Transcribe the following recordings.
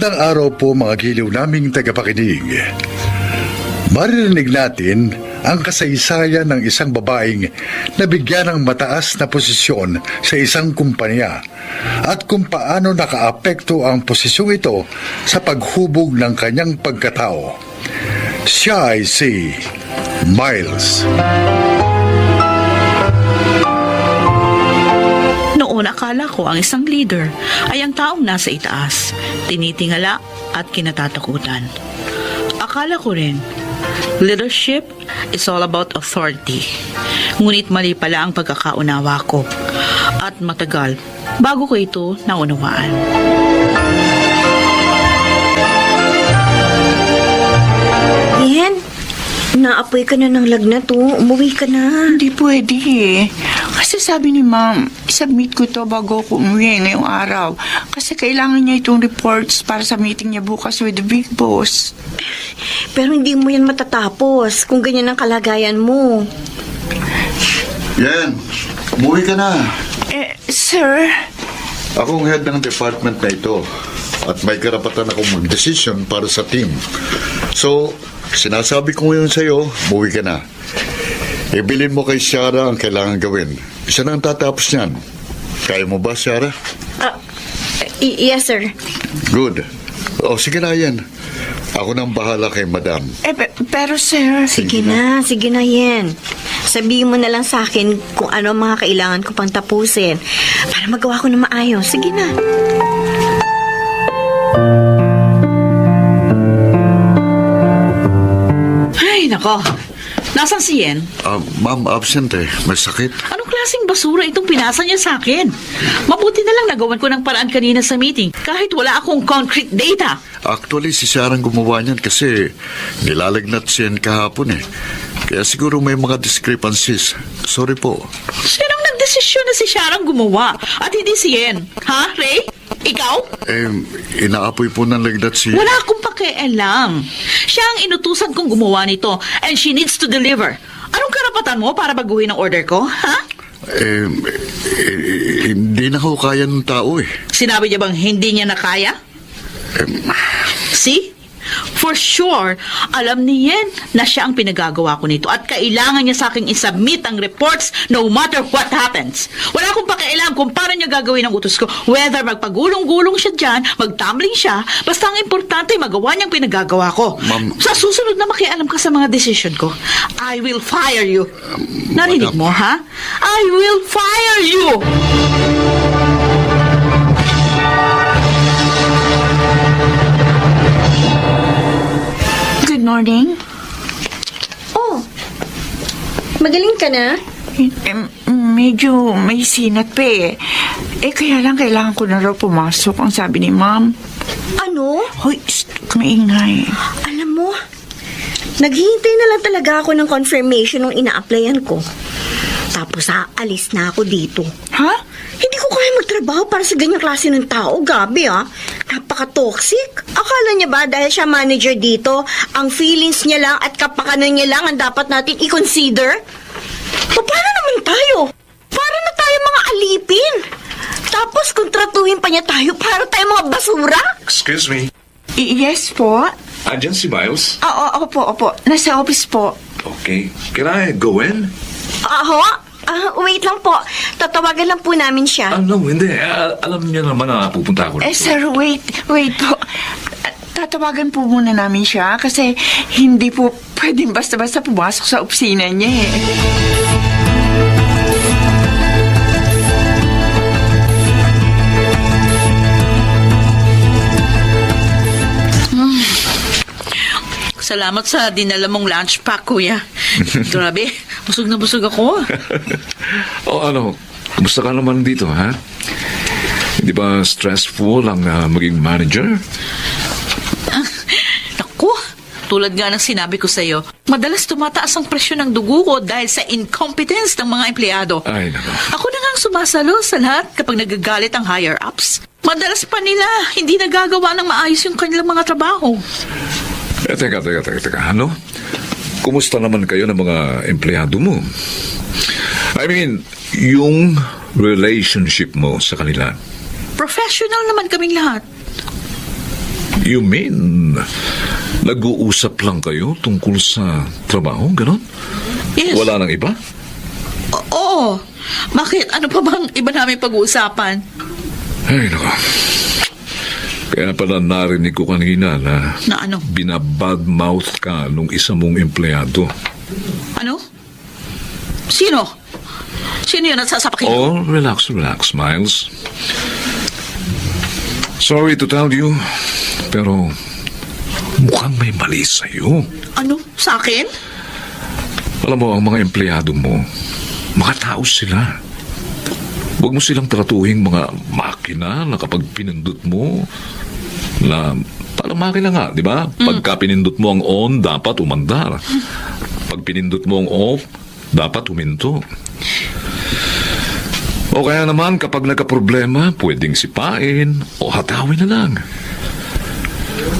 Magandang araw po mga giliw naming tagapakinig. Maririnig natin ang kasaysayan ng isang babaeng nabigyan ng mataas na posisyon sa isang kumpanya at kung paano nakaapekto ang posisyong ito sa paghubog ng kanyang pagkatao. Siya ay si Miles. Noon akala ko ang isang leader ay ang taong nasa itaas, tinitingala at kinatatakutan. Akala ko rin, leadership is all about authority. Ngunit mali pala ang pagkakaunawa ko. At matagal bago ko ito naunawaan. Yen, naapoy ka na ng lagnat oh. Umuwi ka na. Hindi pwede eh. Kasi sabi ni ma'am, submit ko to bago ako umuwi ngayong araw. Kasi kailangan niya itong reports para sa meeting niya bukas with the big boss. Pero hindi mo yan matatapos kung ganyan ang kalagayan mo. Yan, umuwi ka na. Sir? Akong head ng department na ito at may karapatan akong mag-decision para sa team. So, sinasabi ko ngayon sa'yo, umuwi ka na. Ibilin mo kay Shara ang kailangan gawin. Isa na ang tatapos niyan. Kaya mo ba, Shara? Yes, sir. Good. O, sige na yan. Ako nang bahala kay Madam. Pero sir... Sige na, Yen. Sabihin mo na lang sa akin kung ano ang mga kailangan ko pang tapusin para magawa ko na maayos. Sige na. Ay, nako. Nasaan si Yen? Ma'am, absent eh. May sakit. Anong klaseng basura itong pinasa niya sa akin? Mabuti na lang nagawan ko ng paraan kanina sa meeting kahit wala akong concrete data. Actually, si Sarah ang gumawa niyan kasi nilalagnat siya kahapon eh. Kaya siguro may mga discrepancies. Sorry po. Sinong nagdesisyon na si Sharon gumawa at hindi si Yen? Ha, Ray? Ikaw? Inaapoy po ng lagnat si... Wala akong pakialam. Siya ang inutusan kong gumawa nito and she needs to deliver. Anong karapatan mo para baguhin ang order ko, ha? Hindi na ako kaya ng tao eh. Sinabi niya bang hindi niya na kaya? See? For sure, alam ni Yen na siya ang pinagagawa ko nito at kailangan niya sa aking isubmit ang reports no matter what happens. Wala akong pakialam kung paano niya gagawin ang utos ko. Whether magpagulong-gulong siya dyan, magtumbling siya, basta ang importante magawa niyang pinagagawa ko. Ma'am. Sa susunod na makialam ka sa mga decision ko, I will fire you. Narinig mo, ha? I will fire you! Good morning. Oh, magaling ka na? Medyo may sinat pa eh. Kaya lang kailangan ko na raw pumasok ang sabi ni ma'am. Ano? Hoy, maingay. Alam mo, naghihintay na lang talaga ako ng confirmation ng ina-applyan ko. Tapos aalis na ako dito. Ha? Hindi ko kaya magtrabaho para sa ganyang klase ng tao. Gabi napaka-toxic. Akala niya ba dahil siya manager dito, ang feelings niya lang at kapakanan niya lang ang dapat natin i-consider? Paano naman tayo? Para na tayo mga alipin. Tapos kung tratuhin pa niya tayo, para tayo mga basura? Excuse me. Yes po. Andyan si Miles? Opo. Nasa office po. Okay. Can I go in? Wait lang po. Tatawagan lang po namin siya. No, hindi. Alam niya naman na pupunta ako. Sir, wait po. Tatawagan po muna namin siya kasi hindi po pwedeng basta-basta pumasok sa opisina niya eh. Salamat sa dinala mong lunch pack, kuya. Grabe, busog na busog ako. Kumusta ka naman dito, ha? Hindi ba stressful ang maging manager? Naku, tulad nga ng sinabi ko sa'yo, madalas tumataas ang presyon ng dugo ko dahil sa incompetence ng mga empleyado. Ay, naku. Ako na nga ang sumasalo sa lahat kapag nagagalit ang higher-ups. Madalas pa nila hindi nagagawa ng maayos yung kanilang mga trabaho. Teka. Ano? Kumusta naman kayo ng mga empleyado mo? I mean, yung relationship mo sa kanila. Professional naman kaming lahat. You mean, nag-uusap lang kayo tungkol sa trabaho, ganon? Yes. Wala nang iba? Oo. Bakit? Ano pa bang iba namin pag-uusapan? Ay, nako. Kaya pala narinig ko kanina na Na ano? binabadmouth ka nung isa mong empleyado. Ano? Sino? Sino yun nagsasapakin? Oh, relax, Miles. Sorry to tell you, pero mukhang may mali sa'yo. Ano? Sa akin? Alam mo, ang mga empleyado mo, mga tao sila. Huwag mo silang tratuhing mga makina na kapag pinindot mo, na parang makina nga, di ba? Pagka pinindot mo ang on, dapat umandar. Pag pinindot mo ang off, dapat huminto. O kaya naman, kapag nagka-problema, pwedeng sipain o hatawin na lang.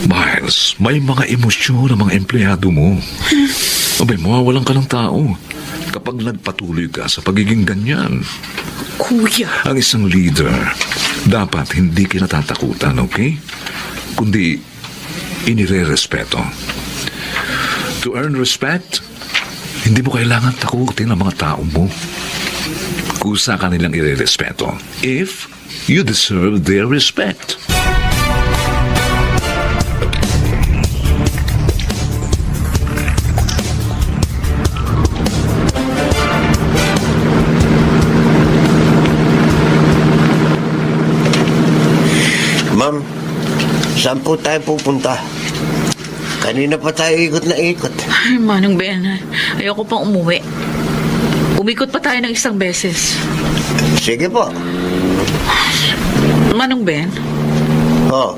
Miles, may mga emosyon ang mga empleyado mo. Abay, mawawalan ka ng tao kapag nagpatuloy ka sa pagiging ganyan. Kuya. Ang isang leader, dapat hindi kinatatakutan, okay? Kundi inire-respeto. To earn respect, hindi mo kailangan takutin ang mga tao mo. Kusa ka nilang ire-respeto if you deserve their respect. Ma'am, saan po tayo pupunta? Kanina pa tayo ikot na ikot. Ay, Manong Ben, ayoko pang umuwi. Umikot pa tayo ng isang beses. Sige po. Manong Ben, Oh,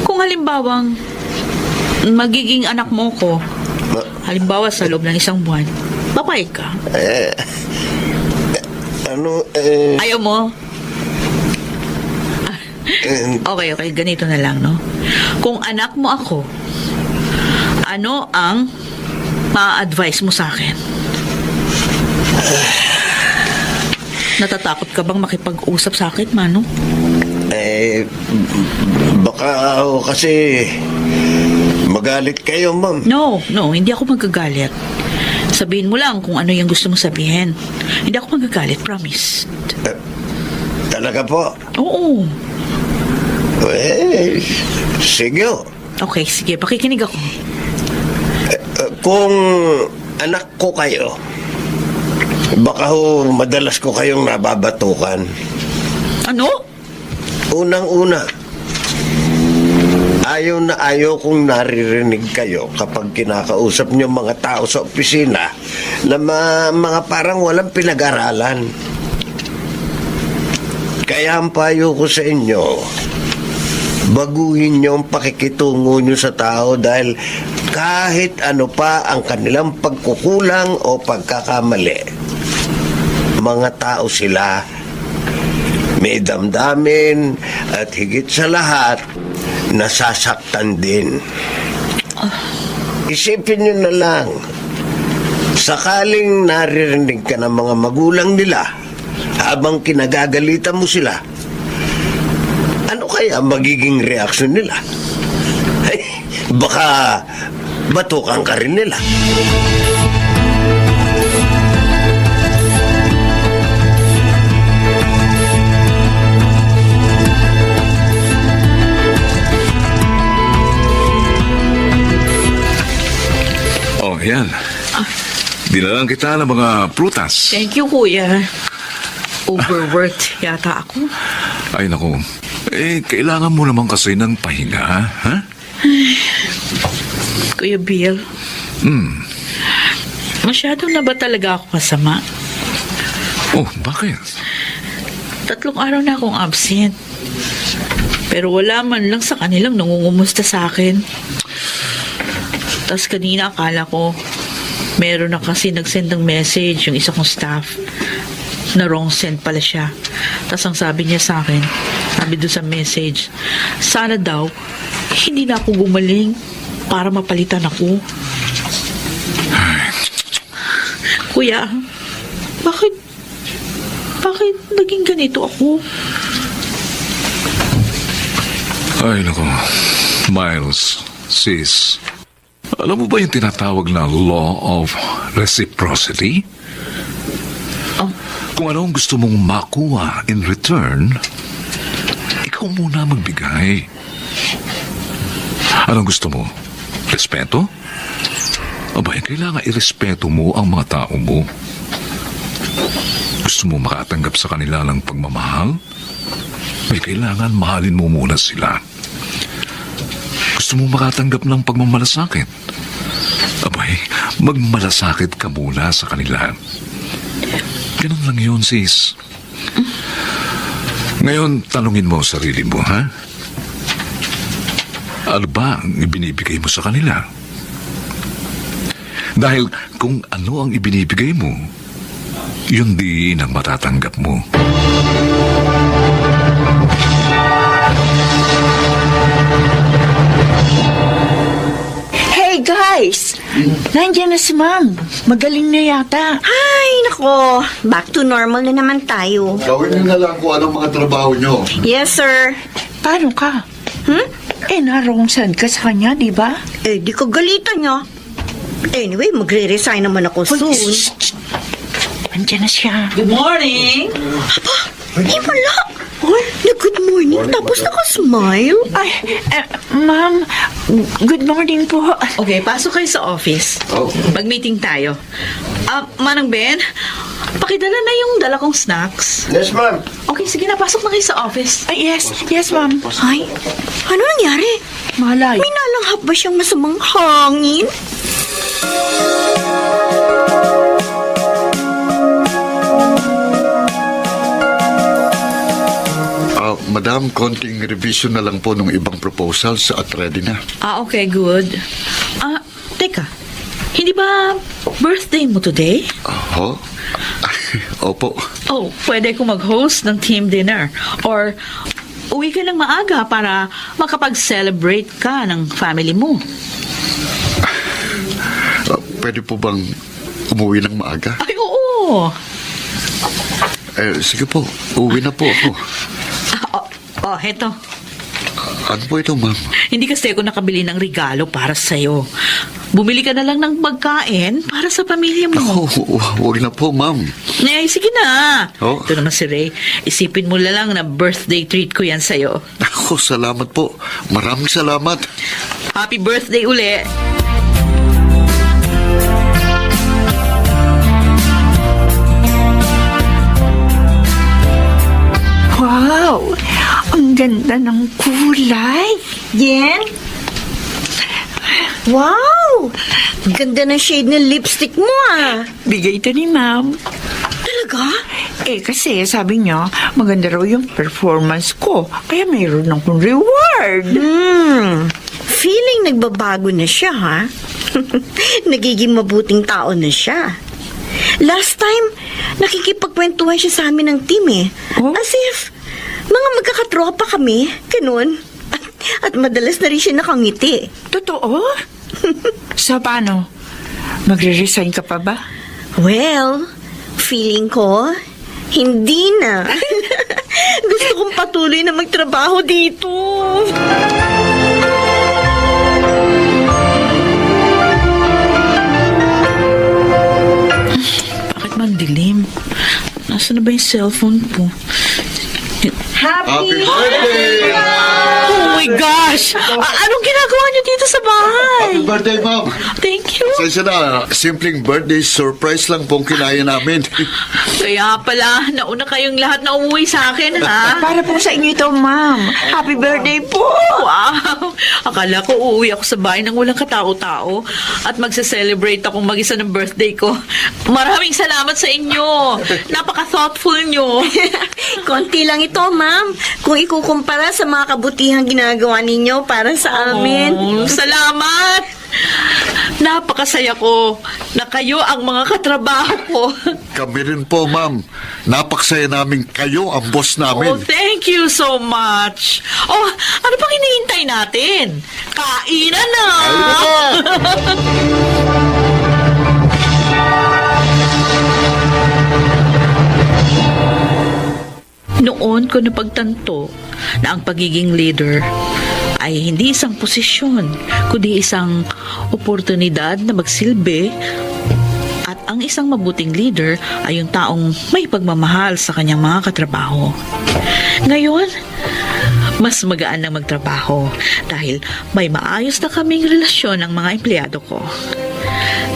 kung halimbawang magiging anak mo ko, halimbawa sa loob ng isang buwan, papayag ka? Ayaw mo? Okay, ganito na lang, no? Kung anak mo ako, ano ang ma-advise mo sa akin? Natatakot ka bang makipag-usap sa akin, Mano? baka kasi magalit kayo, ma'am. No, hindi ako magagalit. Sabihin mo lang kung ano yung gusto mo sabihin. Hindi ako magagalit, promise. Talaga po? Oo. Sige. Okay, sige, pakikinig ako. Kung anak ko kayo, baka madalas ko kayong nababatukan. Ano? Unang-una, ayaw kong naririnig kayo kapag kinakausap niyo mga tao sa opisina na mga parang walang pinag-aralan. Kaya ang payo ko sa inyo, baguhin niyo ang pakikitungo niyo sa tao dahil kahit ano pa ang kanilang pagkukulang o pagkakamali, mga tao sila, may damdamin at higit sa lahat, nasasaktan din. Isipin nyo na lang, sakaling naririnig ka ng mga magulang nila habang kinagagalitan mo sila, ano kaya magiging reaksyon nila? Ay, baka batukan ka rin nila. Oh, yan. Dinalang kita ng mga prutas. Thank you, Kuya. Overworked yata ako. Ay, naku. Kailangan mo naman kasi ng pahinga, ha? Kuya Bill. Masyado na ba talaga ako kasama? Oh, bakit? 3 araw na akong absent. Pero wala man lang sa kanilang nangungumusta sa akin. Tapos kanina akala ko meron na kasi nag-send ng message yung isa kong staff na wrong send pala siya. Tapos ang sabi niya sa akin, sabi doon sa message, sana daw hindi na ako gumaling para mapalitan ako. Kuya, bakit naging ganito ako? Ay, naku. Miles, sis, alam mo ba yung tinatawag na law of reciprocity? Oh. Kung ano ang gusto mong makuha in return, ikaw muna magbigay. Anong gusto mo? Respeto? Abay, kailangan irespeto mo ang mga tao mo. Gusto mo makatanggap sa kanila ng pagmamahal? May kailangan mahalin mo muna sila. Gusto mo makatanggap ng pagmamalasakit? Abay, magmalasakit ka muna sa kanila. Ganun lang yun, sis. Ngayon, tanungin mo ang sarili mo, ha? Ano ba ang ibinibigay mo sa kanila? Dahil kung ano ang ibinibigay mo, yun din ang matatanggap mo. Hey guys! Nandiyan na si Ma'am. Magaling na yata. Ay, nako. Back to normal na naman tayo. Gawin niyo na lang kung anong mga trabaho niyo. Yes, sir. Paano ka? Narongsan ka sa kanya, di ba? Eh, di ko galitan niya. Anyway, magre-resign naman ako soon. Nandiyan na siya. Good morning! Eh, wala. Na-good morning, tapos naka-smile. Ay, Ma'am, good morning po. Okay, pasok kayo sa office. Mag-meeting tayo. Manang Ben, pakidala na yung dala kong snacks. Yes, ma'am. Okay, sige na, pasok na kayo sa office. Ay, yes, Ma'am. Ay, ano nangyari? Malay. May nalanghap ba siyang masamang hangin? Madam, konting revision na lang po ng ibang proposals at ready na. Okay, good. Teka, hindi ba birthday mo today? Ho? Opo. Oh, pwede ko mag-host ng team dinner. Or, uwi ka ng maaga para makapag-celebrate ka ng family mo. Pwede po bang umuwi ng maaga? Ay, oo. Sige po, uwi na po ako. Heto. Ano po ito, ma'am? Hindi kasi ako nakabili ng regalo para sa'yo. Bumili ka na lang ng pagkain para sa pamilya mo. Huwag na po, ma'am. Eh, sige na. Oh. Ito naman si Ray. Isipin mo na lang na birthday treat ko yan sa'yo. Ako, salamat po. Maraming salamat. Happy birthday uli. Wow! Ang ganda ng kulay. Yen? Wow! Ganda ng shade ng lipstick mo, ah. Bigay ito ni Ma'am. Talaga? Kasi sabi niya, maganda raw yung performance ko. Kaya mayroon akong reward. Feeling nagbabago na siya, ha? Nagiging mabuting tao na siya. Last time, nakikipagkwentuhan siya sa amin ng team, eh. Oh? As if, mga magkakatropa kami. Ganun. At madalas na rin siya nakangiti. Totoo? So, paano? Magre-resign ka pa ba? Well, feeling ko, hindi na. Gusto kong patuloy na magtrabaho dito. Bakit man dilim? Nasaan na ba yung cellphone ko? Happy birthday! Oh my gosh! Anong ginagawa niyo dito sa bahay? Happy birthday, ma'am. Thank you. Sensya na, simpleng birthday surprise lang pong kinaya namin. Kaya pala, nauna kayong lahat na umuwi sa akin, ha? Para po sa inyo ito, Ma'am. Happy birthday po! Wow! Akala ko uuwi ako sa bahay nang walang katao-tao at magse-celebrate akong mag-isa ng birthday ko. Maraming salamat sa inyo. Napaka-thoughtful nyo. Konti lang ito, ma'am. Kung ikukumpara sa mga kabutihang ginagawa ninyo para sa amin. Oh, salamat! Napakasaya ko na kayo ang mga katrabaho ko. Kami rin po, ma'am. Napaksaya namin kayo ang boss Oh, namin. thank you so much. Oh, ano pang hinihintay natin? Kainan na! Noon ko napagtanto na ang pagiging leader ay hindi isang posisyon, kundi isang oportunidad na magsilbi. At ang isang mabuting leader ay yung taong may pagmamahal sa kanyang mga katrabaho. Ngayon, mas magaan na magtrabaho dahil may maayos na kaming relasyon ng mga empleyado ko.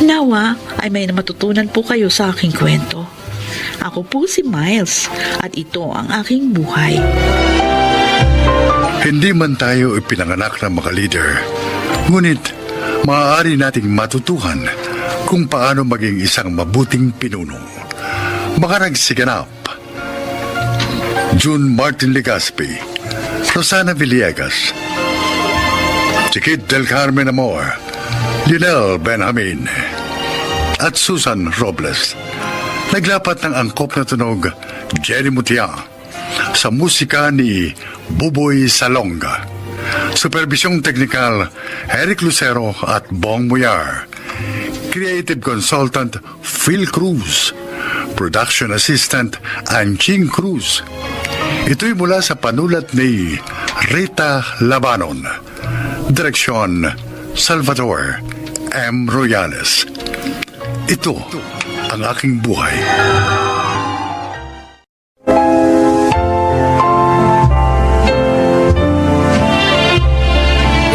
Nawa ay may matutunan po kayo sa aking kwento. Ako po si Miles at ito ang aking buhay. Hindi man tayo ipinanganak ng mga leader, ngunit maaari nating matutuhan kung paano maging isang mabuting pinuno. Mga nagsiganap: June Martin Legaspi, Rosana Villegas, Chiquit del Carmen Amor, Lionel Benjamin, at Susan Robles. Naglapat ng angkop na tunog Jenny Mutia sa musika ni Buboy Salonga. Supervisyong teknikal Eric Lucero at Bong Muyar. Creative Consultant Phil Cruz. Production Assistant Anching Cruz. Ito'y mula sa panulat ni Rita Labanon. Direksyon Salvador M. Royales. Ito ang aking buhay.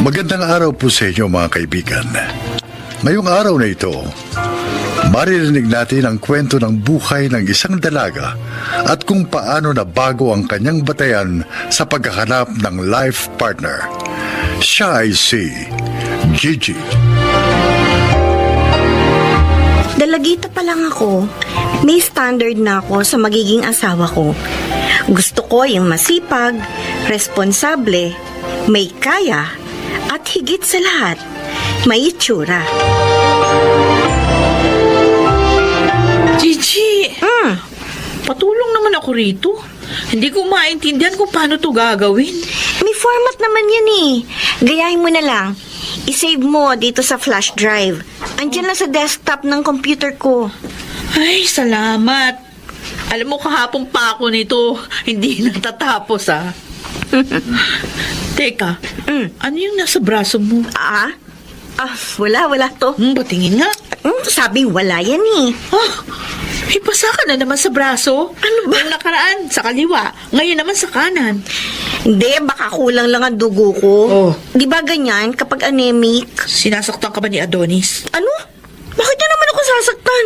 Magandang araw po sa inyo mga kaibigan. Ngayong araw na ito, maririnig natin ang kwento ng buhay ng isang dalaga at kung paano nabago ang kanyang batayan sa paghahanap ng life partner. Siya ay si Gigi. Dalagita pa lang ako, may standard na ako sa magiging asawa ko. Gusto ko yung masipag, responsable, may kaya, at higit sa lahat, may itsura. Gigi! Patulong naman ako rito. Hindi ko maintindihan kung paano to gagawin. May format naman yan eh. Gayahin mo na lang. I-save mo dito sa flash drive. Andiyan lang sa desktop ng computer ko. Ay, salamat. Alam mo, kahapon pa ako nito. Hindi natatapos, ah. Teka, ano yung nasa braso mo? Wala to. Patingin nga. Sabing wala yan eh. May pasa ka na naman sa braso. Ano ba? Yung nakaraan, sa kaliwa. Ngayon naman sa kanan. Hindi, baka kulang lang ang dugo ko. Oh. Di ba ganyan kapag anemic? Sinasaktan ka ba ni Adonis? Ano? Bakit niya naman ako sasaktan?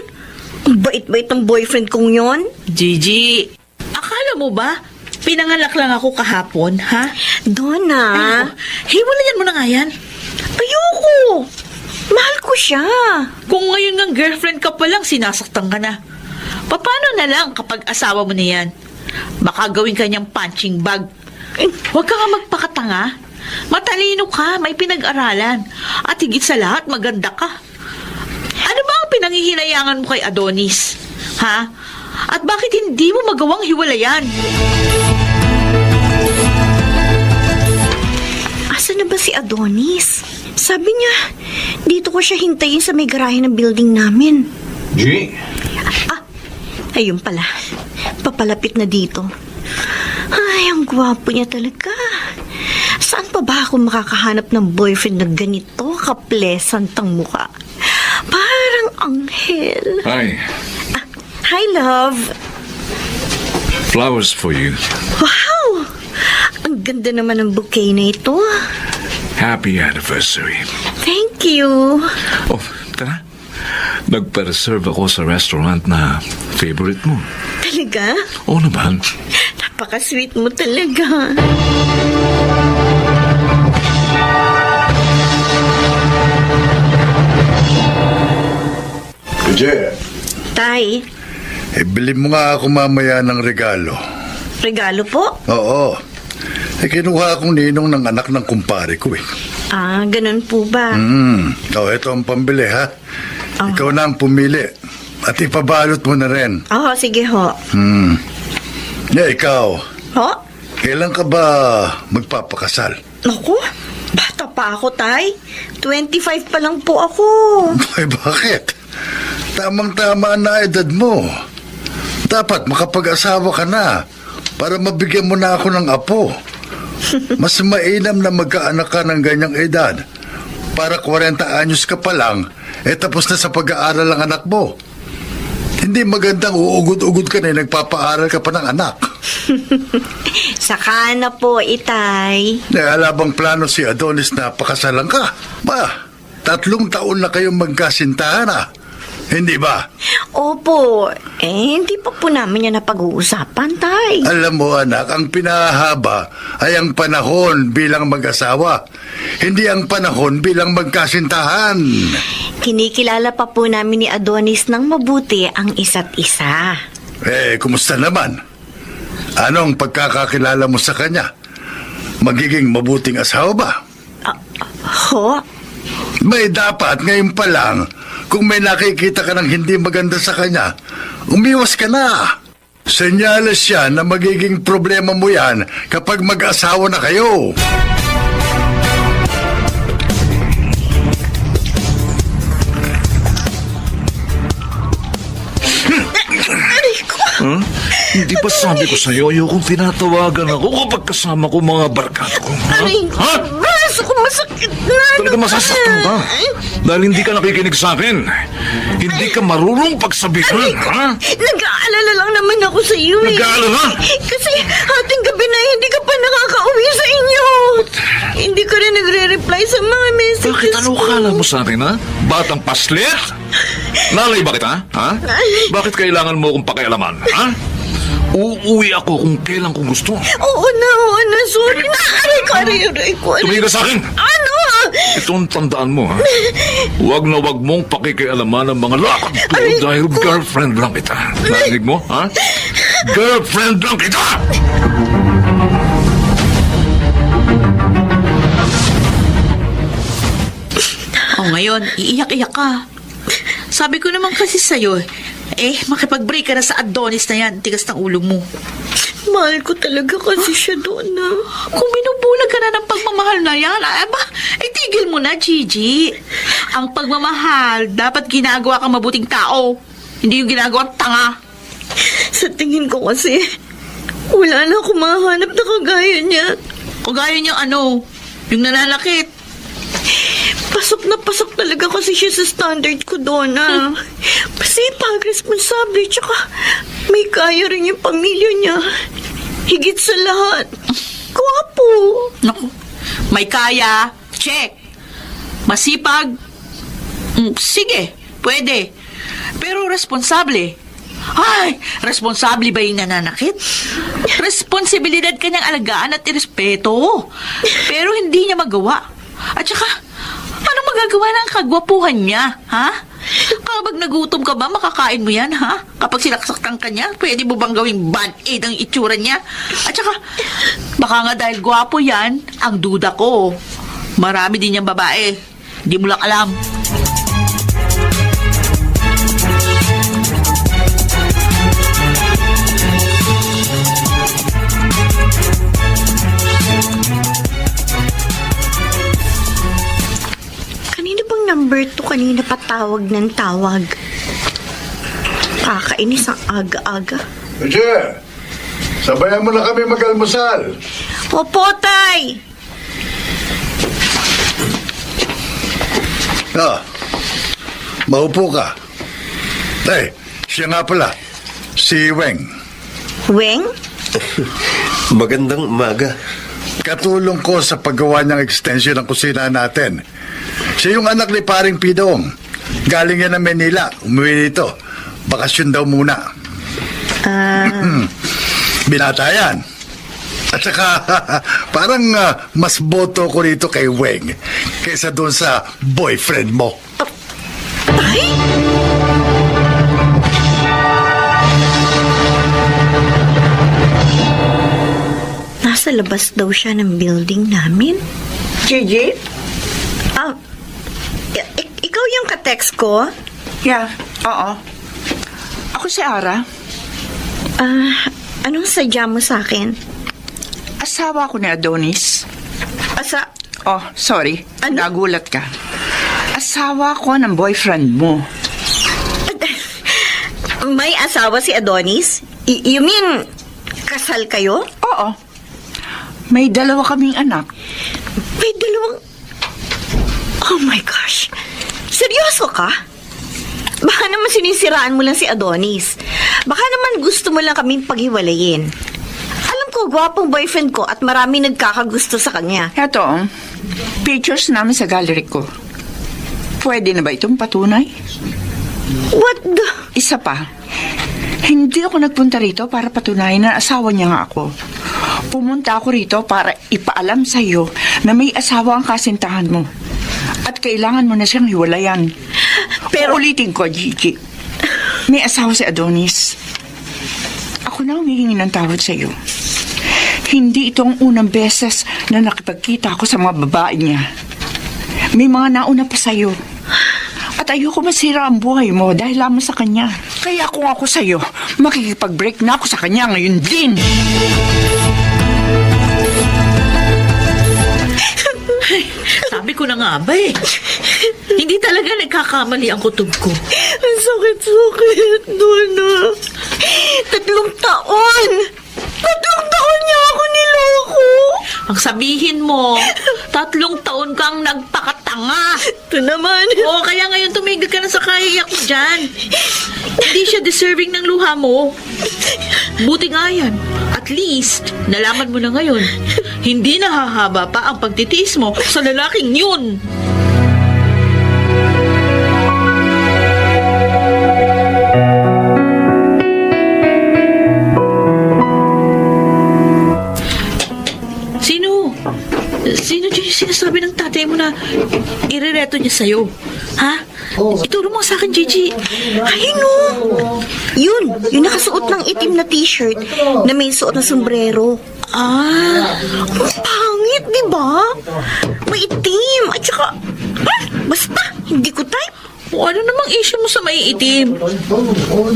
Ang bait-bait ng boyfriend kong yon. Gigi, akala mo ba pinanganak lang ako kahapon, ha? Donna. Ano? Hiwalayan mo na nga yan. Ayoko. Mahal ko siya. Kung ngayon ng girlfriend ka pa lang, sinasaktan ka na. Paano na lang kapag asawa mo na yan? Baka gawin ka niyang punching bag. Huwag ka nga magpakatanga. Matalino ka, may pinag-aralan. At higit sa lahat, maganda ka. Ano ba ang pinangihinayangan mo kay Adonis? Ha? At bakit hindi mo magawang hiwalayan? Asa na ba si Adonis? Sabi niya, dito ko siya hintayin sa may garahe ng building namin. G? Ayun pala. Papalapit na dito. Ay, ang gwapo niya talaga. Saan pa ba ako makakahanap ng boyfriend na ganito ka-pleasant ang mukha? Parang anghel. Hi. Hi, love. Flowers for you. Wow! Ang ganda naman ng bouquet na ito. Happy anniversary. Thank you. Oh, tara. Nagpa-reserve ako sa restaurant na favorite mo. Talaga? Oo naman. Napaka-sweet mo talaga. Gigi, Tay, bili mo nga ako mamaya ng regalo. regalo po? Oo. Kinuha akong ninong ng anak ng kumpare ko eh. Ganun po ba? Ito ang pambili ha. Ikaw na ang pumili. At ipabalot mo na rin. Oo, sige ho. Ikaw, Ho? kailan ka ba magpapakasal? Naku, bata pa ako, Tay. 25 pa lang po ako. Ay, bakit? Tamang-tama na edad mo. Dapat makapag-asawa ka na para mabigyan mo na ako ng apo. Mas mainam na magkaanak ka ng ganyang edad. Para 40 anyos ka pa lang, tapos na sa pag-aaral ang anak mo. Hindi magandang uugod-ugod ka na nagpapaaral ka pa ng anak. Saka na po, itay. Alabang plano si Adonis na pakasalan ka. Ba, 3 taon na kayong magkasintahan Hindi ba? Opo, hindi pa po namin yan napag-uusapan, tay. Alam mo anak, ang pinahaba ay ang panahon bilang mag-asawa. Hindi ang panahon bilang magkasintahan. Kinikilala pa po namin ni Adonis ng mabuti ang isa't isa. Kumusta naman? Anong pagkakakilala mo sa kanya? Magiging mabuting asawa ba? Ho? May dapat ngayon pa lang, kung may nakikita ka ng hindi maganda sa kanya, umiwas ka na. Senyales yan na magiging problema mo yan kapag mag-asawa na kayo. Hindi ba sabi ko sa'yo, ayokong tinatawagan ako kapag kasama ko mga barkada ko? Ha? Braso ko masakit na. Talaga masasaktan ka. Dahil hindi ka nakikinig sa akin. Hindi ka marunong pagsabihan, ha? Nag-aalala lang naman ako sa iyo Nag-aalala? Kasi ating gabi na hindi ka pa nakakauwi sa inyo. Hindi ka rin nagre-reply sa mga messages Bakit ano kala mo sa akin, ha? Batang paslit? Lalay ba kita, ha? Bakit kailangan mo akong pakialaman, ha? Uuwi ako kung kailan ko gusto. Oo na. Sorry na. Aray ko. Tumigil ka sa akin! Ano? Itong tandaan mo, ha? Huwag na huwag mong pakikialaman ng mga lakad ko dahil girlfriend lang kita. Narinig mo, ha? Girlfriend lang kita! Ngayon, iiyak-iyak ka. Sabi ko naman kasi sa'yo, makipag-break ka na sa Adonis na yan. Tigas ng ulo mo. Mahal ko talaga kasi siya doon na. Kung binubulag ka na ng pagmamahal na yan, tigil mo na, Gigi. Ang pagmamahal, dapat ginagawa kang mabuting tao. Hindi yung ginagawa tanga. Sa tingin ko kasi, wala na akong mahanap na kagaya niya. Kagaya niyang yung nananakit. Pasok talaga kasi siya sa standard ko doon na. Pasipag, responsable, tsaka may kaya rin yung pamilya niya. Higit sa lahat, gwapo. Naku, may kaya, check. Masipag, sige, pwede. Pero responsable. Ay, responsable ba yung nananakit? Responsibilidad kanyang alagaan at irespeto. Pero hindi niya magawa. At saka, ano magagawa ng kagwapuhan niya, ha? Kapag nagutom ka ba, makakain mo yan, ha? Kapag sinaksakan ka niya, pwede mo bang gawing bad aid ang itsura niya? At saka, baka nga dahil gwapo yan, ang duda ko. Marami din niyang babae. Di mo lang alam. Number 2 kanina pa tawag ng tawag. Kakainis ang aga-aga. Roger, sabayan mo na kami mag-almusal. Opo, tay! Maupo ka. Siya nga pala, si Weng. Weng? Magandang umaga. Katulong ko sa paggawa ng extension ng kusina natin. Siya yung anak ni Paring Pidong. Galing yan ng Manila. Umuwi dito. Bakasyon daw muna. Binata yan. At saka, parang mas boto ko rito kay Weng kaysa doon sa boyfriend mo. Ay! Nasa labas daw siya ng building namin. Gigi? Ikaw yung ka-text ko? Yeah, oo. Ako si Ara. Anong sadya mo sa akin? Asawa ko ni Adonis. Oh, sorry. Ano? Nagulat ka. Asawa ko ng boyfriend mo. May asawa si Adonis? You mean, kasal kayo? Oo. May 2 kaming anak. May 2... Oh my gosh. Seryoso ka? Baka naman sinisiraan mo lang si Adonis. Baka naman gusto mo lang kaming paghiwalayin. Alam ko, gwapong boyfriend ko at marami nagkakagusto sa kanya. Eto, pictures namin sa gallery ko. Pwede na ba itong patunay? What the... Isa pa, hindi ako nagpunta rito para patunayan na asawa niya nga ako. Pumunta ako rito para ipaalam sa iyo na may asawa ang kasintahan mo. At kailangan mo na siyang hiwalayan. Pero ulitin ko, Gigi. May asawa si Adonis. Ako na humihingi ng tawad sa iyo. Hindi ito ang unang beses na nakipagkita ako sa mga babae niya. May mga nauna pa sa iyo. At ayoko masira ang buhay mo dahil lamang sa kanya. Kaya kung ako sa iyo, makikipag-break na ako sa kanya ngayon din. Sabi ko na nga ba eh. Hindi talaga nagkakamali ang kutob ko. Ang sakit-sakit, Donna. 3 taon! 3 taon niya ako niloko! Ang sabihin mo, 3 taon kang nagpakatanga. Ito naman. Oo, kaya ngayon tumigil ka na sa kaiyak mo dyan. Hindi siya deserving ng luha mo. Buti nga yan. At least, nalaman mo na ngayon. Hindi nahahaba pa ang pagtitiis mo sa lalaking yun. Sino dyan yung sinasabi ng tatay mo na irereto niya sa'yo? Ha? Ituro mo sa akin, Gigi. Ay, no. Yung nakasuot ng itim na t-shirt na may suot na sombrero. Ang pangit, di ba? May itim. At saka, basta, hindi ko type. O ano namang issue mo sa maiitim?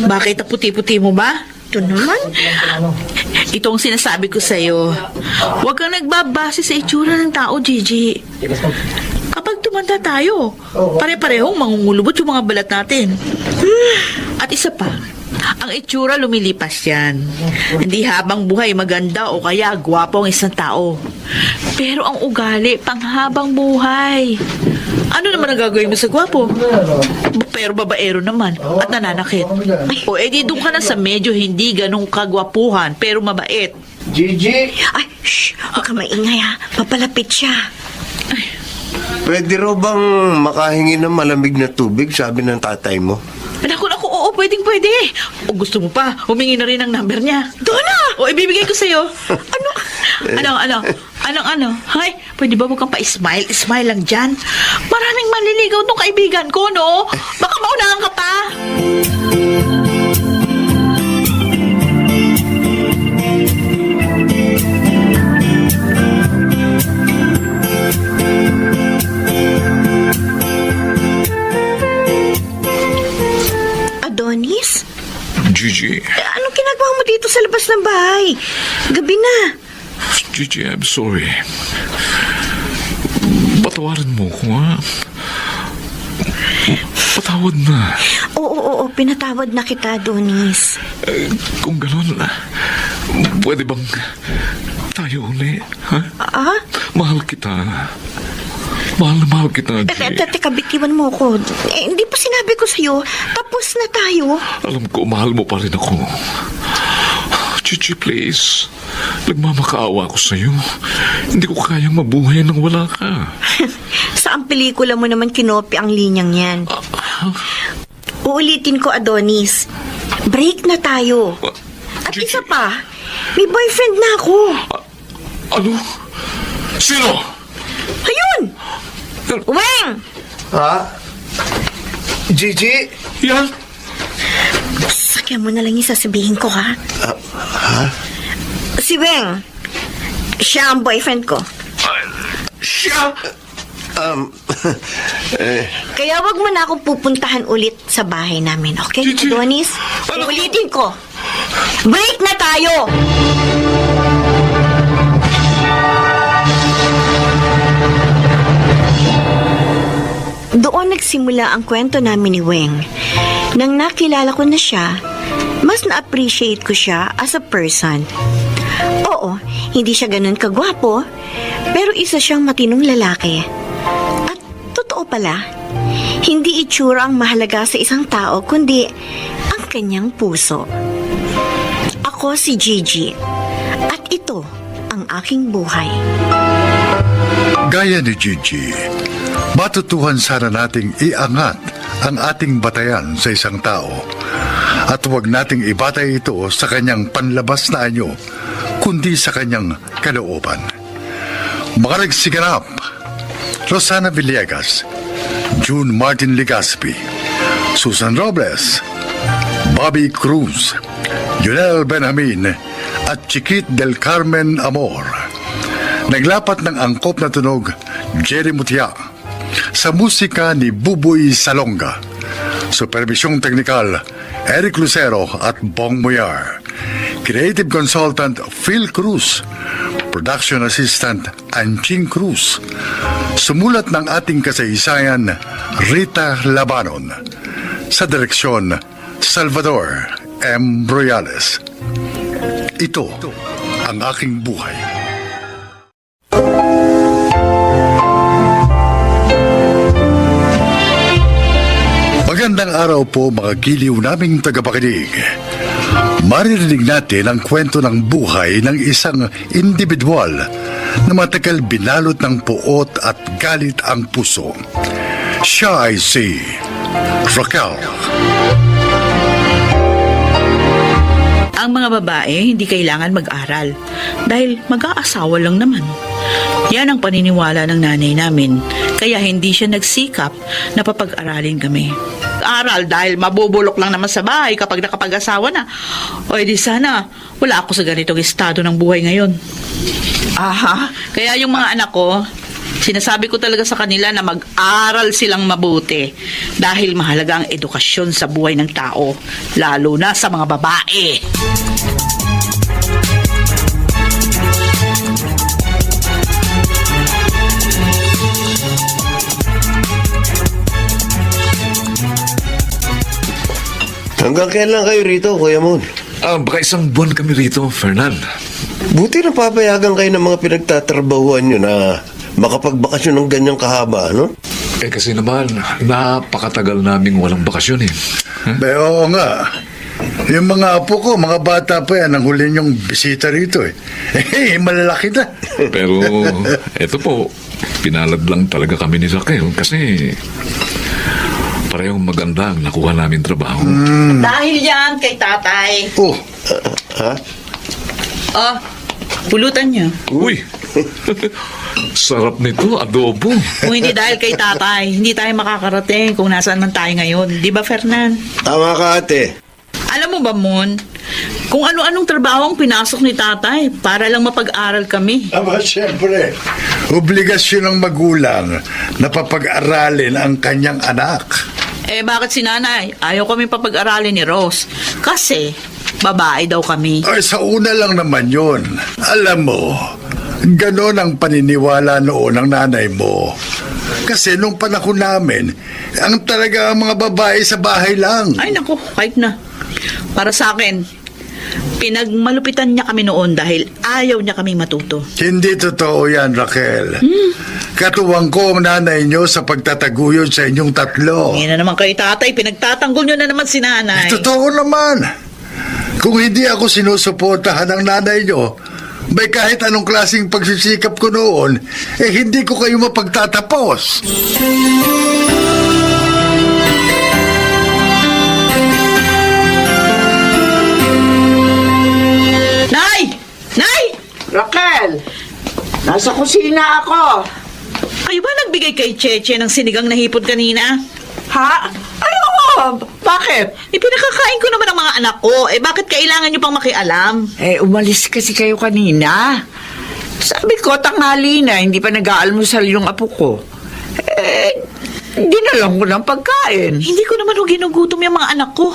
Bakit ang puti-puti mo ba? Ito naman. Ito ang sinasabi ko sa'yo. Huwag kang nagbabase sa itsura ng tao, Gigi. Kapag tumanda tayo, pare-parehong mangungulubot yung mga balat natin. At isa pa, ang itsura lumilipas yan. Hindi habang buhay maganda o kaya gwapo ang isang tao. Pero ang ugali, panghabang buhay. Ano naman ang gagawin mo sa gwapo? Pero babaero naman at nananakit. O edi doon ka na sa medyo hindi ganong kagwapuhan pero mabait. Gigi, Ay, shh, huwag ka maingay ha. Papalapit siya. pwede raw bang makahingi ng malamig na tubig, sabi ng tatay mo? Naku, oo, pwede. O gusto mo pa, humingi na rin ang number niya. Donna! O ibibigay ko sa'yo. Ano? Hay, pwede ba huwag kang pa-smile? Smile lang dyan. Maraming manliligaw tong kaibigan ko, no? Baka maunahan ka pa. Adonis? Gigi, Anong ginagawa mo dito sa labas ng bahay? Gabi na. Gigi, I'm sorry. Patawarin mo ko, ha? Patawad na. Oo, pinatawad na kita, Adonis. Kung gano'n, pwede bang tayo uli, ha? Mahal kita. Mahal na mahal kita, Gigi. Teka, bitiwan mo ko. Hindi pa sinabi ko sa'yo. Tapos na tayo. Alam ko, mahal mo pa rin ako. Gigi, please. Nagmamakaawa ako sa'yo. Hindi ko kayang mabuhay nang wala ka. Saan pelikula mo naman kinopy ang linyang yan? Uulitin ko, Adonis. Break na tayo. At Gigi. isa pa, may boyfriend na ako. Ano? Sino? Ayun! Weng! Ha? Gigi? Yan? Sakyan mo na lang yung sasabihin ko, ha? Ha? Si Weng. Siya ang boyfriend ko. Siya? Kaya wag mo na akong pupuntahan ulit sa bahay namin, okay, Gigi. Adonis? Ano? Ulitin ko. Break na tayo! Doon nagsimula ang kwento namin ni Weng. Nang nakilala ko na siya, mas na-appreciate ko siya as a person. Oo, hindi siya ganun kagwapo, pero isa siyang matinong lalaki. At totoo pala, hindi itsura ang mahalaga sa isang tao, kundi ang kanyang puso. Ako si Gigi, at ito ang aking buhay. Gaya ni Gigi, matutuhan sana nating iangat ang ating batayan sa isang tao at huwag nating ibatay ito sa kanyang panlabas na anyo, kundi sa kanyang kalooban. Makaragsiganap, Rosana Villegas, June Martin Legaspi, Susan Robles, Bobby Cruz, Junel Benjamin at Chiquit del Carmen Amor. Naglapat ng angkop na tunog, Jerry Mutia. Sa musika ni Buboy Salonga. Supervisyong teknikal, Eric Lucero at Bong Muyar. Creative Consultant, Phil Cruz. Production Assistant, Anching Cruz. Sumulat ng ating kasaysayan, Rita Labanon. Sa direksyon, Salvador M. Royales. Ito ang aking buhay. Magandang araw po mga giliw naming tagapakinig. Maririnig natin ang kwento ng buhay ng isang individual na matagal binalot ng puot at galit ang puso. Siya ay si Raquel. Ang mga babae hindi kailangan mag-aral dahil mag-aasawa lang naman. Yan ang paniniwala ng nanay namin, kaya hindi siya nagsikap na papag-aralin kami. Aral dahil mabubulok lang naman sa bahay kapag nakapag-asawa na. O edi sana, wala ako sa ganitong estado ng buhay ngayon. Aha. Kaya yung mga anak ko, sinasabi ko talaga sa kanila na mag-aral silang mabuti dahil mahalaga ang edukasyon sa buhay ng tao, lalo na sa mga babae. Hanggang kailan kayo rito, Kuya Mon? Baka isang buwan kami rito, Fernan. Buti na papayagan kayo ng mga pinagtatrabahuan nyo na makapagbakasyon ng ganyang kahaba, no? Kasi naman, napakatagal naming walang bakasyon eh. Oo nga. Yung mga apo ko, mga bata pa yan, ang huli niyong bisita rito eh. Malalaki na. Pero eto po, pinalad lang talaga kami ni Raquel kasi parehong maganda ang nakuha namin trabaho. Dahil yan kay tatay. Oh, Ha? Oh, pulutan niyo. Uy! Sarap nito, adobo. Kung hindi dahil kay tatay, hindi tayo makakarating kung nasaan man tayo ngayon. Di ba, Fernan? Tama ka, ate. Alam mo ba, Mon, kung ano-anong trabaho ang pinasok ni tatay para lang mapag-aral kami. aba siyempre, obligasyon ng magulang na papag-aralin ang kanyang anak. Bakit si nanay? Ayaw kami papag-aralin ni Rose. Kasi, babae daw kami. Ay, sa una lang naman yun. Alam mo, ganon ang paniniwala noon ng nanay mo. Kasi nung panahon namin, ang talaga ang mga babae sa bahay lang. Ay, naku, kahit na. Para sa akin, pinagmalupitan niya kami noon dahil ayaw niya kami matuto. Hindi totoo yan, Raquel. Katuwang ko ang nanay nyo sa pagtataguyod sa inyong tatlo. Ngayon na naman kay tatay, pinagtatanggol niyo na naman si nanay. Totoo naman. Kung hindi ako sinusuportahan ng nanay nyo, may kahit anong klaseng pagsisikap ko noon, hindi ko kayo mapagtatapos. Nay! Nay! Raquel, nasa kusina ako. Kayo ba nagbigay kay Cheche ng sinigang na hipon kanina? Ha? Ay, oo. Bakit? Pinakakain ko naman ang mga anak ko. Bakit kailangan niyo pang makialam? Umalis kasi kayo kanina. Sabi ko, tanghali na, hindi pa nag-aalmusal yung apo ko. Dinalang ko ng pagkain. Hindi ko naman ginugutom yung mga anak ko.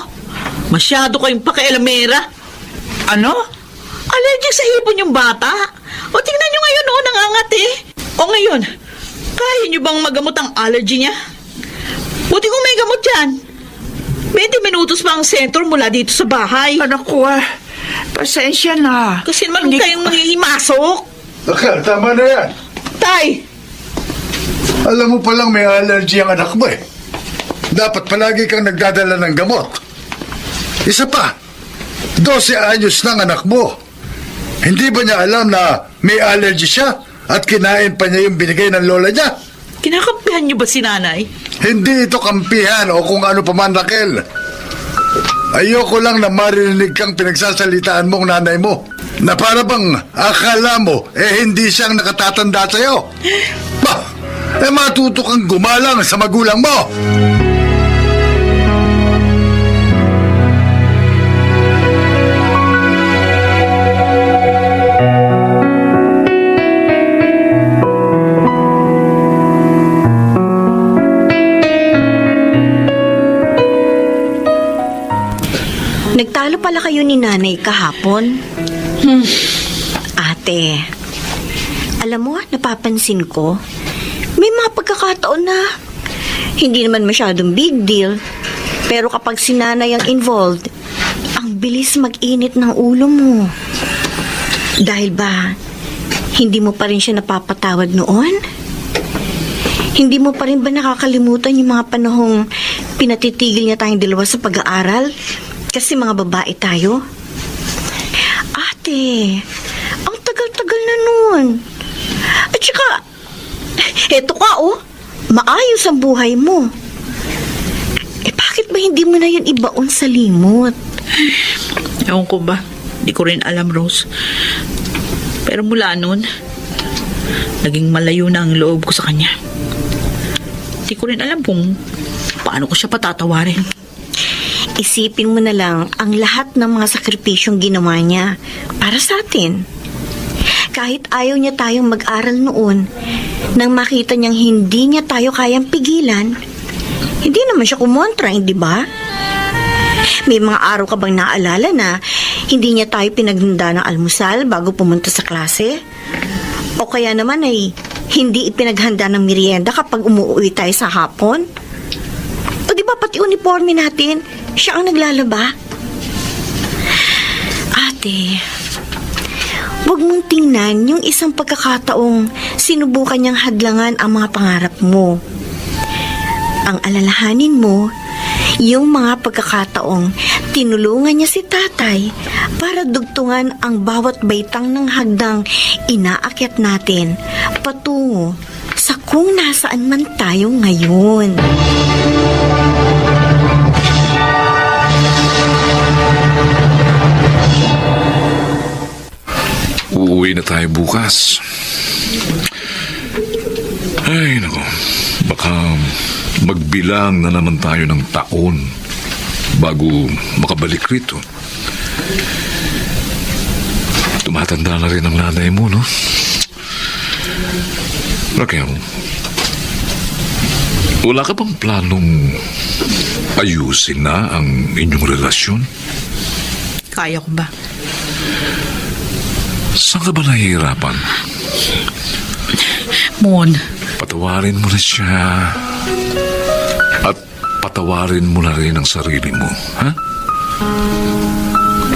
Masyado kayong pakialamera. Ano? Allergic sa hipon yung bata. O tingnan nyo ngayon, nangangat eh. O ngayon, kaya nyo bang magamot ang allergy niya? Buti kung may gamot yan. 20 minutos pa ang sentro mula dito sa bahay. Anak ko Pasensya na. Kasi naman Hindi- kayong manghihimasok. Raquel, tama na yan. Tay! Alam mo palang may allergy ang anak mo eh. Dapat palagi kang nagdadala ng gamot. Isa pa, 12 anyos ng anak mo. Hindi ba niya alam na may allergy siya at kinain pa niya yung binigay ng lola niya? Kinakampihan niyo ba si nanay? Hindi ito kampihan o kung ano pa man, Raquel. Ayoko lang na marinig kang pinagsasalitaan mong nanay mo na para bang akala mo hindi siyang nakatatanda sa'yo. Bah, matuto kang gumalang sa magulang mo. Nagtalo pala kayo ni nanay kahapon. Ate, alam mo, napapansin ko, may mga pagkakataon na hindi naman masyadong big deal. Pero kapag si nanay ang involved, ang bilis mag-init ng ulo mo. Dahil ba, hindi mo pa rin siya napapatawad noon? Hindi mo pa rin ba nakakalimutan yung mga panahong pinatitigil niya tayong dalawa sa pag-aaral? Kasi mga babae tayo. Ate, ang tagal-tagal na nun. At saka, eto ka oh, maayos ang buhay mo. Bakit ba hindi mo na yun ibaon sa limot? Ewan ko ba? Di ko rin alam, Rose. Pero mula noon, naging malayo na ang loob ko sa kanya. Di ko rin alam kung paano ko siya patatawarin. Isipin mo na lang ang lahat ng mga sakripisyong ginawa niya para sa atin. Kahit ayaw niya tayong mag-aral noon, nang makita niyang hindi niya tayo kayang pigilan, hindi naman siya kumontra, hindi ba? May mga araw ka bang naalala na hindi niya tayo pinaghanda ng almusal bago pumunta sa klase? O kaya naman ay hindi ipinaghanda ng merienda kapag umuwi tayo sa hapon? O di ba pati uniforme natin, siya ang naglalaba? Ate, huwag mong tingnan yung isang pagkakataong sinubukan niyang hadlangan ang mga pangarap mo. Ang alalahanin mo, yung mga pagkakataong tinulungan niya si tatay para dugtungan ang bawat baitang ng hagdang inaakyat natin patungo sa kung nasaan man tayo ngayon. Uuwi na tayo bukas. Ay, nako. Baka magbilang na naman tayo ng taon bago makabalik rito. Tumatanda na rin ang nanay mo, no? Raquel, wala ka bang planong ayusin na ang inyong relasyon? Kaya ko ba? Saan ka ba nahihirapan? Mon, Patawarin mo na siya. At patawarin mo na rin ang sarili mo, ha?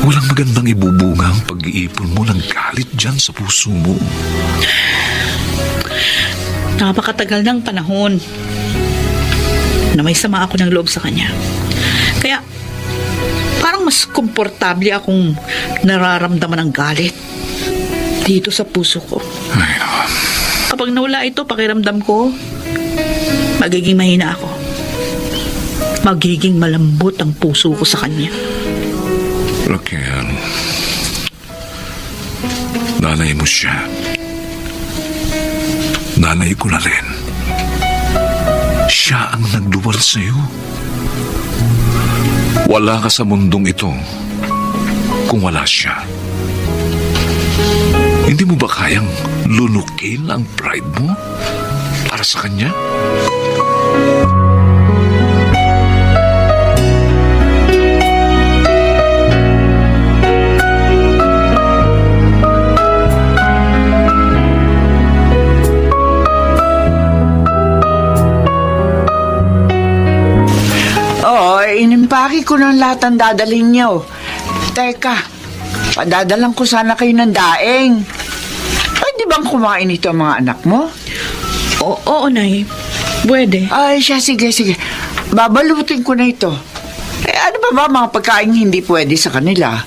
Walang magandang ibubunga ang pag-iipon mo ng galit dyan sa puso mo. napakatagal ng panahon na may sama ako ng loob sa kanya. Kaya, parang mas komportable akong nararamdaman ng galit dito sa puso ko. Ay, naman. Kapag nawala ito, pakiramdam ko, magiging mahina ako. Magiging malambot ang puso ko sa kanya. Raquel, nanay mo siya. Nanay ko na rin. Siya ang nagduwal sa'yo. Wala ka sa mundong ito kung wala siya. Hindi mo ba kayang lunukin ang pride mo para sa kanya? Oo, inimpaki ko ng lahat ang dadalhin niyo. Teka, Padadalang ko sana kayo ng daing. Ay, di bang kumain ito ang mga anak mo? Oo, Nay. Pwede. Ay, siya, sige. Babalutin ko na ito. Ano ba mga pagkain hindi pwede sa kanila?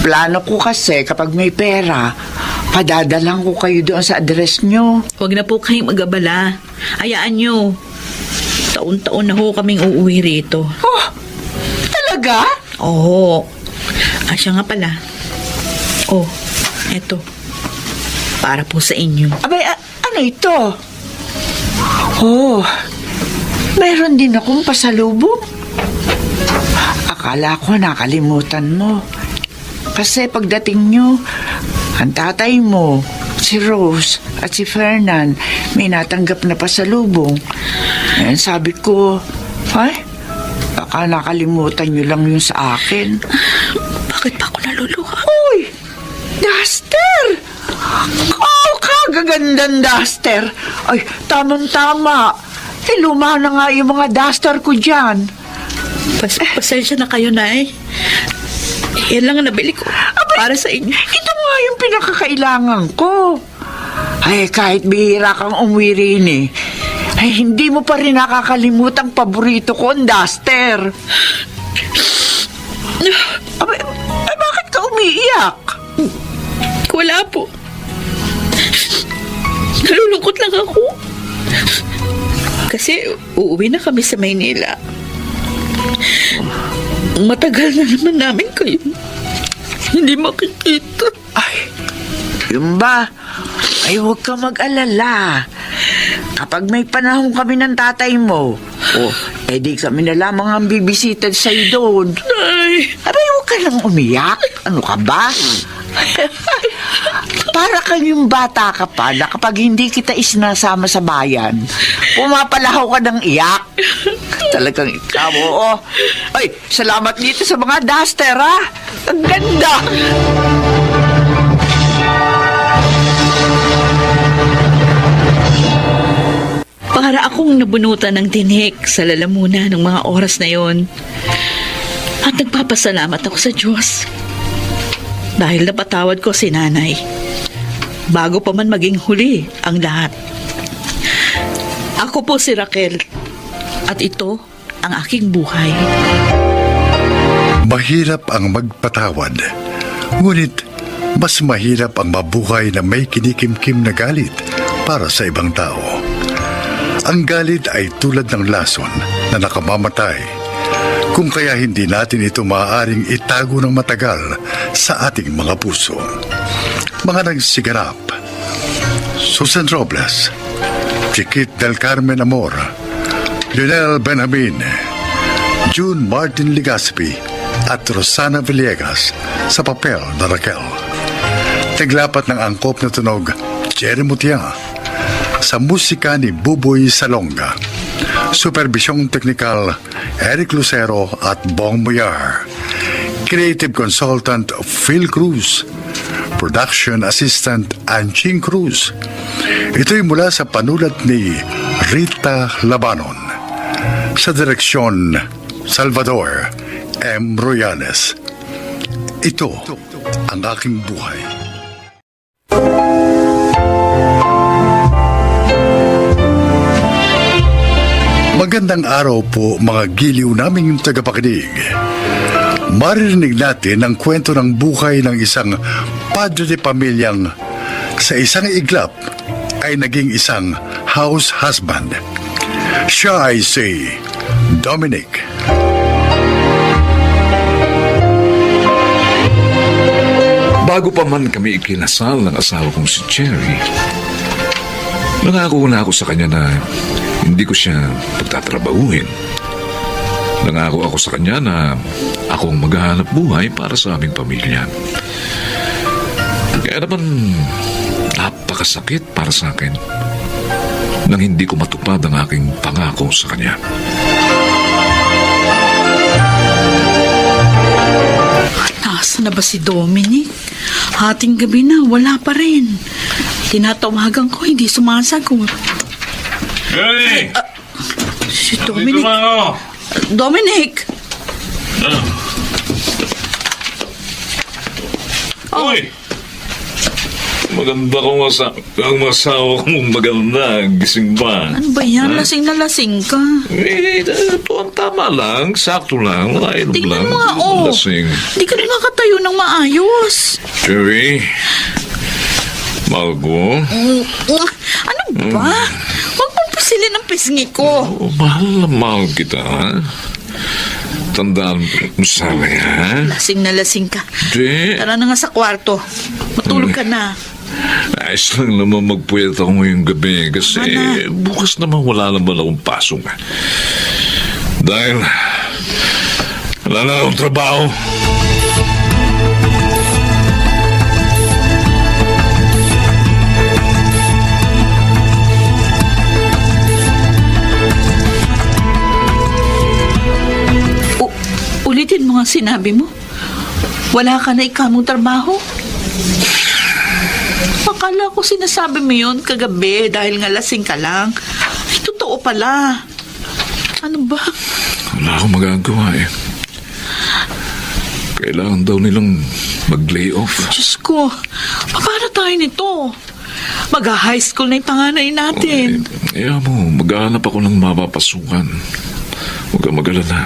Plano ko kasi kapag may pera, padadalang ko kayo doon sa address nyo. Huwag na po kayong mag-abala. Hayaan nyo. Taon-taon na ho kaming uuwi rito. Oh, talaga? Oo. Siya nga pala. Oh, eto. Para po sa inyo. Abay, ano ito? Oh, mayroon din akong pasalubong. Akala ko nakalimutan mo. Kasi pagdating nyo, ang tatay mo, si Rose at si Fernan, may natanggap na pasalubong. Ngayon sabi ko, ay, baka nakalimutan nyo lang yun sa akin. Bakit pa ako naluluha? Uy, Duster! Oh, kagagandang Duster. Ay, tamang-tama. Luma na nga yung mga Duster ko dyan. Pasensya na kayo, Nay. Yan lang ang nabili ko. Para sa inyo. Ito nga yung pinakakailangan ko. Ay, kahit bihira kang umuwi rin eh. Ay, hindi mo pa rin nakakalimutang paborito ko ang Duster. Abay, bakit ka umiiyak? Wala po. Nalulungkot lang ako. Kasi uuwi na kami sa Maynila. Matagal na naman namin kayo hindi makikita. Ay, yun ba? Ay, huwag ka mag-alala. Kapag may panahon kami ng tatay mo, edi kami na lamang ang bibisita sa'yo doon. Ay, Abay, huwag ka lang umiyak. Ano ka ba? Para kang yung bata ka pa na kapag hindi kita isinasama sa bayan, pumapalahaw ka ng iyak. Talagang ikaw, oo. Ay, salamat dito sa mga Duster, ha? Ang ganda! para akong nabunutan ng tinik sa lalamunan ng mga oras na yon. At nagpapasalamat ako sa Diyos. Dahil napatawad ko si nanay. Bago pa man maging huli ang lahat. Ako po si Raquel. At ito ang aking buhay. Mahirap ang magpatawad. Ngunit, mas mahirap ang mabuhay na may kinikimkim na galit para sa ibang tao. Ang galit ay tulad ng lason na nakamamatay. Kung kaya hindi natin ito maaaring itago ng matagal sa ating mga puso. Mga nagsiganap: Susan Robles, Chiquit del Carmen Amor, Lionel Benjamin, June Martin Legaspi at Rosana Villegas sa papel na Raquel. Naglapat ng angkop na tunog Jerry Mutia, sa musika ni Buboy Salonga. Supervisyong teknikal Eric Lucero at Bong Muyar. Creative Consultant Phil Cruz. Production Assistant Anching Cruz. Ito'y mula sa panulat ni Rita Labanon. Sa direksyon Salvador M. Royales. Ito ang aking buhay. Magandang araw po mga giliw naming tagapakinig. Maririnig natin ang kwento ng buhay ng isang padre de pamilyang sa isang iglap ay naging isang house husband. Siya ay si Dominic. Bago pa man kami ikinasal ng asawa kong si Cherry, nangako na ako sa kanya na hindi ko siya pagtatrabahuin. Nangako ako sa kanya na ako ang maghahanap buhay para sa aming pamilya. Kaya naman, napakasakit para sa akin nang hindi ko matupad ang aking pangako sa kanya. Nasaan na ba si Dominic? Hating gabi na, wala pa rin. Tinatawagan ko, hindi sumasagot. Hey! Si Dito Dominic. na ako. Dominic! Oh. Uy! Maganda kong ang masawa kong maganda. Gising ba? Ano ba yan? Lasing na lasing ka. Eh, ito ang tama lang. Sakto lang. Nakainom lang. Tingnan mo nga, oh. Lasing. Di ka na makatayo ng maayos. Cherry. Mahal ko. Ano ba? Huwag mong pasilin ang pisngi ko. Oh, mahal na mahal kita. Tandaan mo sana yan. Lasing na lasing ka. Di. Tara na nga sa kwarto. Matulog ka na. Ayos lang naman magpuyat ako ngayong gabi kasi bukas naman wala naman akong pasok. Dahil wala na akong trabaho. Ulitin mo nga sinabi mo. Wala ka na ikamong trabaho. Akala ko sinasabi mo yun kagabi dahil nga lasing ka lang. Ay, totoo pala. Ano ba? Wala akong magagawa eh. Kailangan daw nilang mag-lay off. Diyos ko, paano tayo nito? Mag-high school na yung panganay natin. Kaya mo, maghahanap ako ng mapapasukan. Huwag kang mag-alala.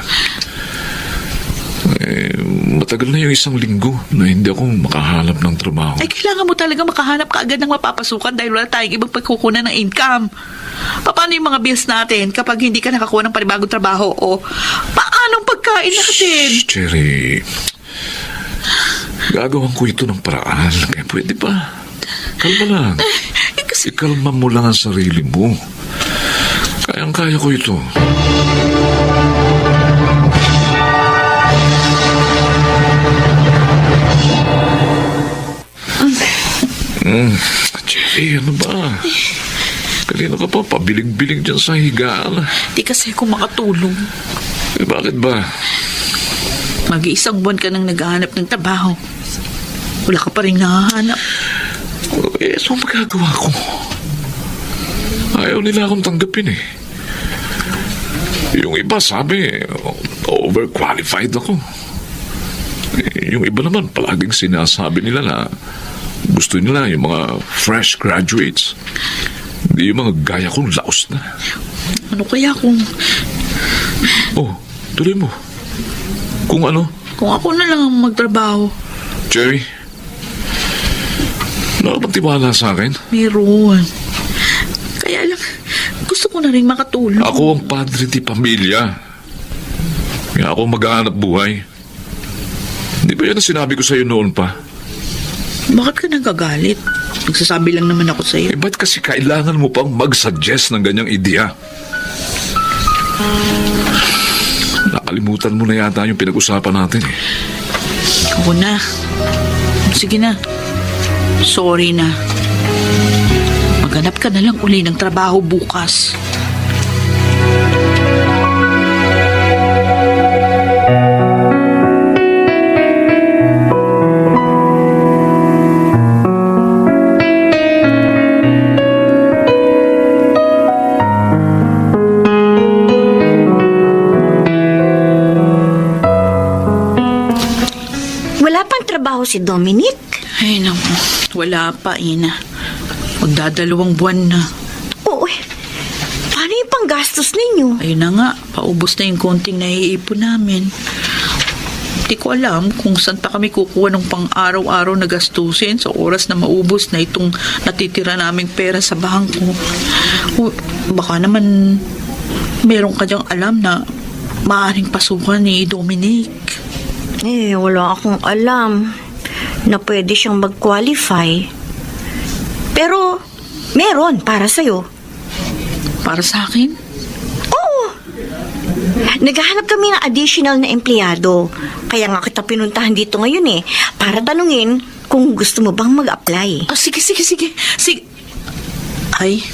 Matagal na yung 1 linggo na hindi ako makahanap ng trabaho. Ay, kailangan mo talaga makahanap ka agad ng mapapasukan dahil wala tayong ibang pagkukunan ng income. Paano yung mga bills natin kapag hindi ka nakakuha ng panibagong trabaho? O paano ang pagkain natin? Shh, Cherry. Gagawin ko ito ng paraan. Kaya pwede pa. Kalma lang. Kasi Ikalma mo lang ang sarili mo. Kayang-kaya ko ito. Cherry, ano ba? Kanina ka pa pabiling-biling dyan sa higaan. di kasi ako makatulog. Eh, bakit ba? Mag-iisang buwan ka nang naghahanap ng trabaho. Wala ka pa rin nahahanap. Eh, so magagawa ko. Ayaw nila akong tanggapin eh. Yung iba sabi, overqualified ako. Eh, yung iba naman, palaging sinasabi nila na gusto nila yung mga fresh graduates. Hindi yung mga gaya kong laos na. Ano kaya kung Oh, tuloy mo. Kung ano? kung ako na lang ang magtrabaho? Jerry, nakapagtiwala sa akin. Meron. Kaya lang, gusto ko na rin makatulong. Ako ang padre di pamilya. Kaya ako maghahanap buhay. Hindi ba yan ang sinabi ko sa'yo noon pa? Bakit ka nagagalit? Nagsasabi lang naman ako sa'yo. Eh, ba't kasi kailangan mo pang mag-suggest ng ganyang ideya? Nakalimutan mo na yata yung pinag-usapan natin eh. Ako na. Sige na. Sorry na. Maghanap ka na lang uli ng trabaho bukas. Wala pang trabaho si Dominic. Ay, naku. Wala pa, Ina. Magdadalawang buwan na. Oo eh. Paano yung panggastos ninyo? Ayun na nga, paubos na yung konting naiipon namin. Hindi ko alam kung saan pa kami kukuha ng pang-araw-araw na gastusin sa oras na maubos na itong natitira naming pera sa bangko. Baka naman meron ka dyang alam na maaaring pasukan ni Dominic. Eh, wala akong alam na pwede siyang mag-qualify. Pero, meron para sa'yo. Para sa akin? Oo. Naghahanap kami ng additional na empleyado. Kaya nga kita pinuntahan dito ngayon eh. Para tanungin kung gusto mo bang mag-apply. Oh, sige. Sige. Ay,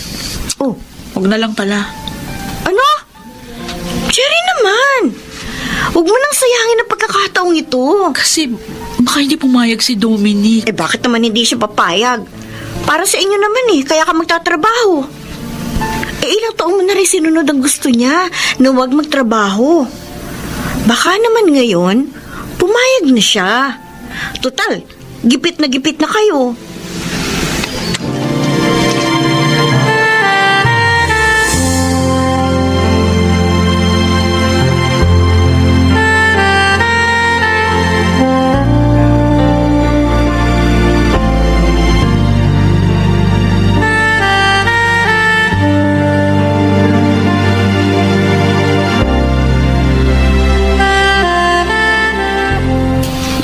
Oh, wag na lang pala. ano? Cherry naman. Huwag mo nang sayangin ang pagkakataong ito. Kasi baka hindi pumayag si Dominic. Eh bakit naman hindi siya papayag? Para sa inyo naman eh, kaya ka magtatrabaho. Eh ilang taong mo na rin sinunod ang gusto niya na huwag magtrabaho. Baka naman ngayon, pumayag na siya. Total, Gipit na kayo.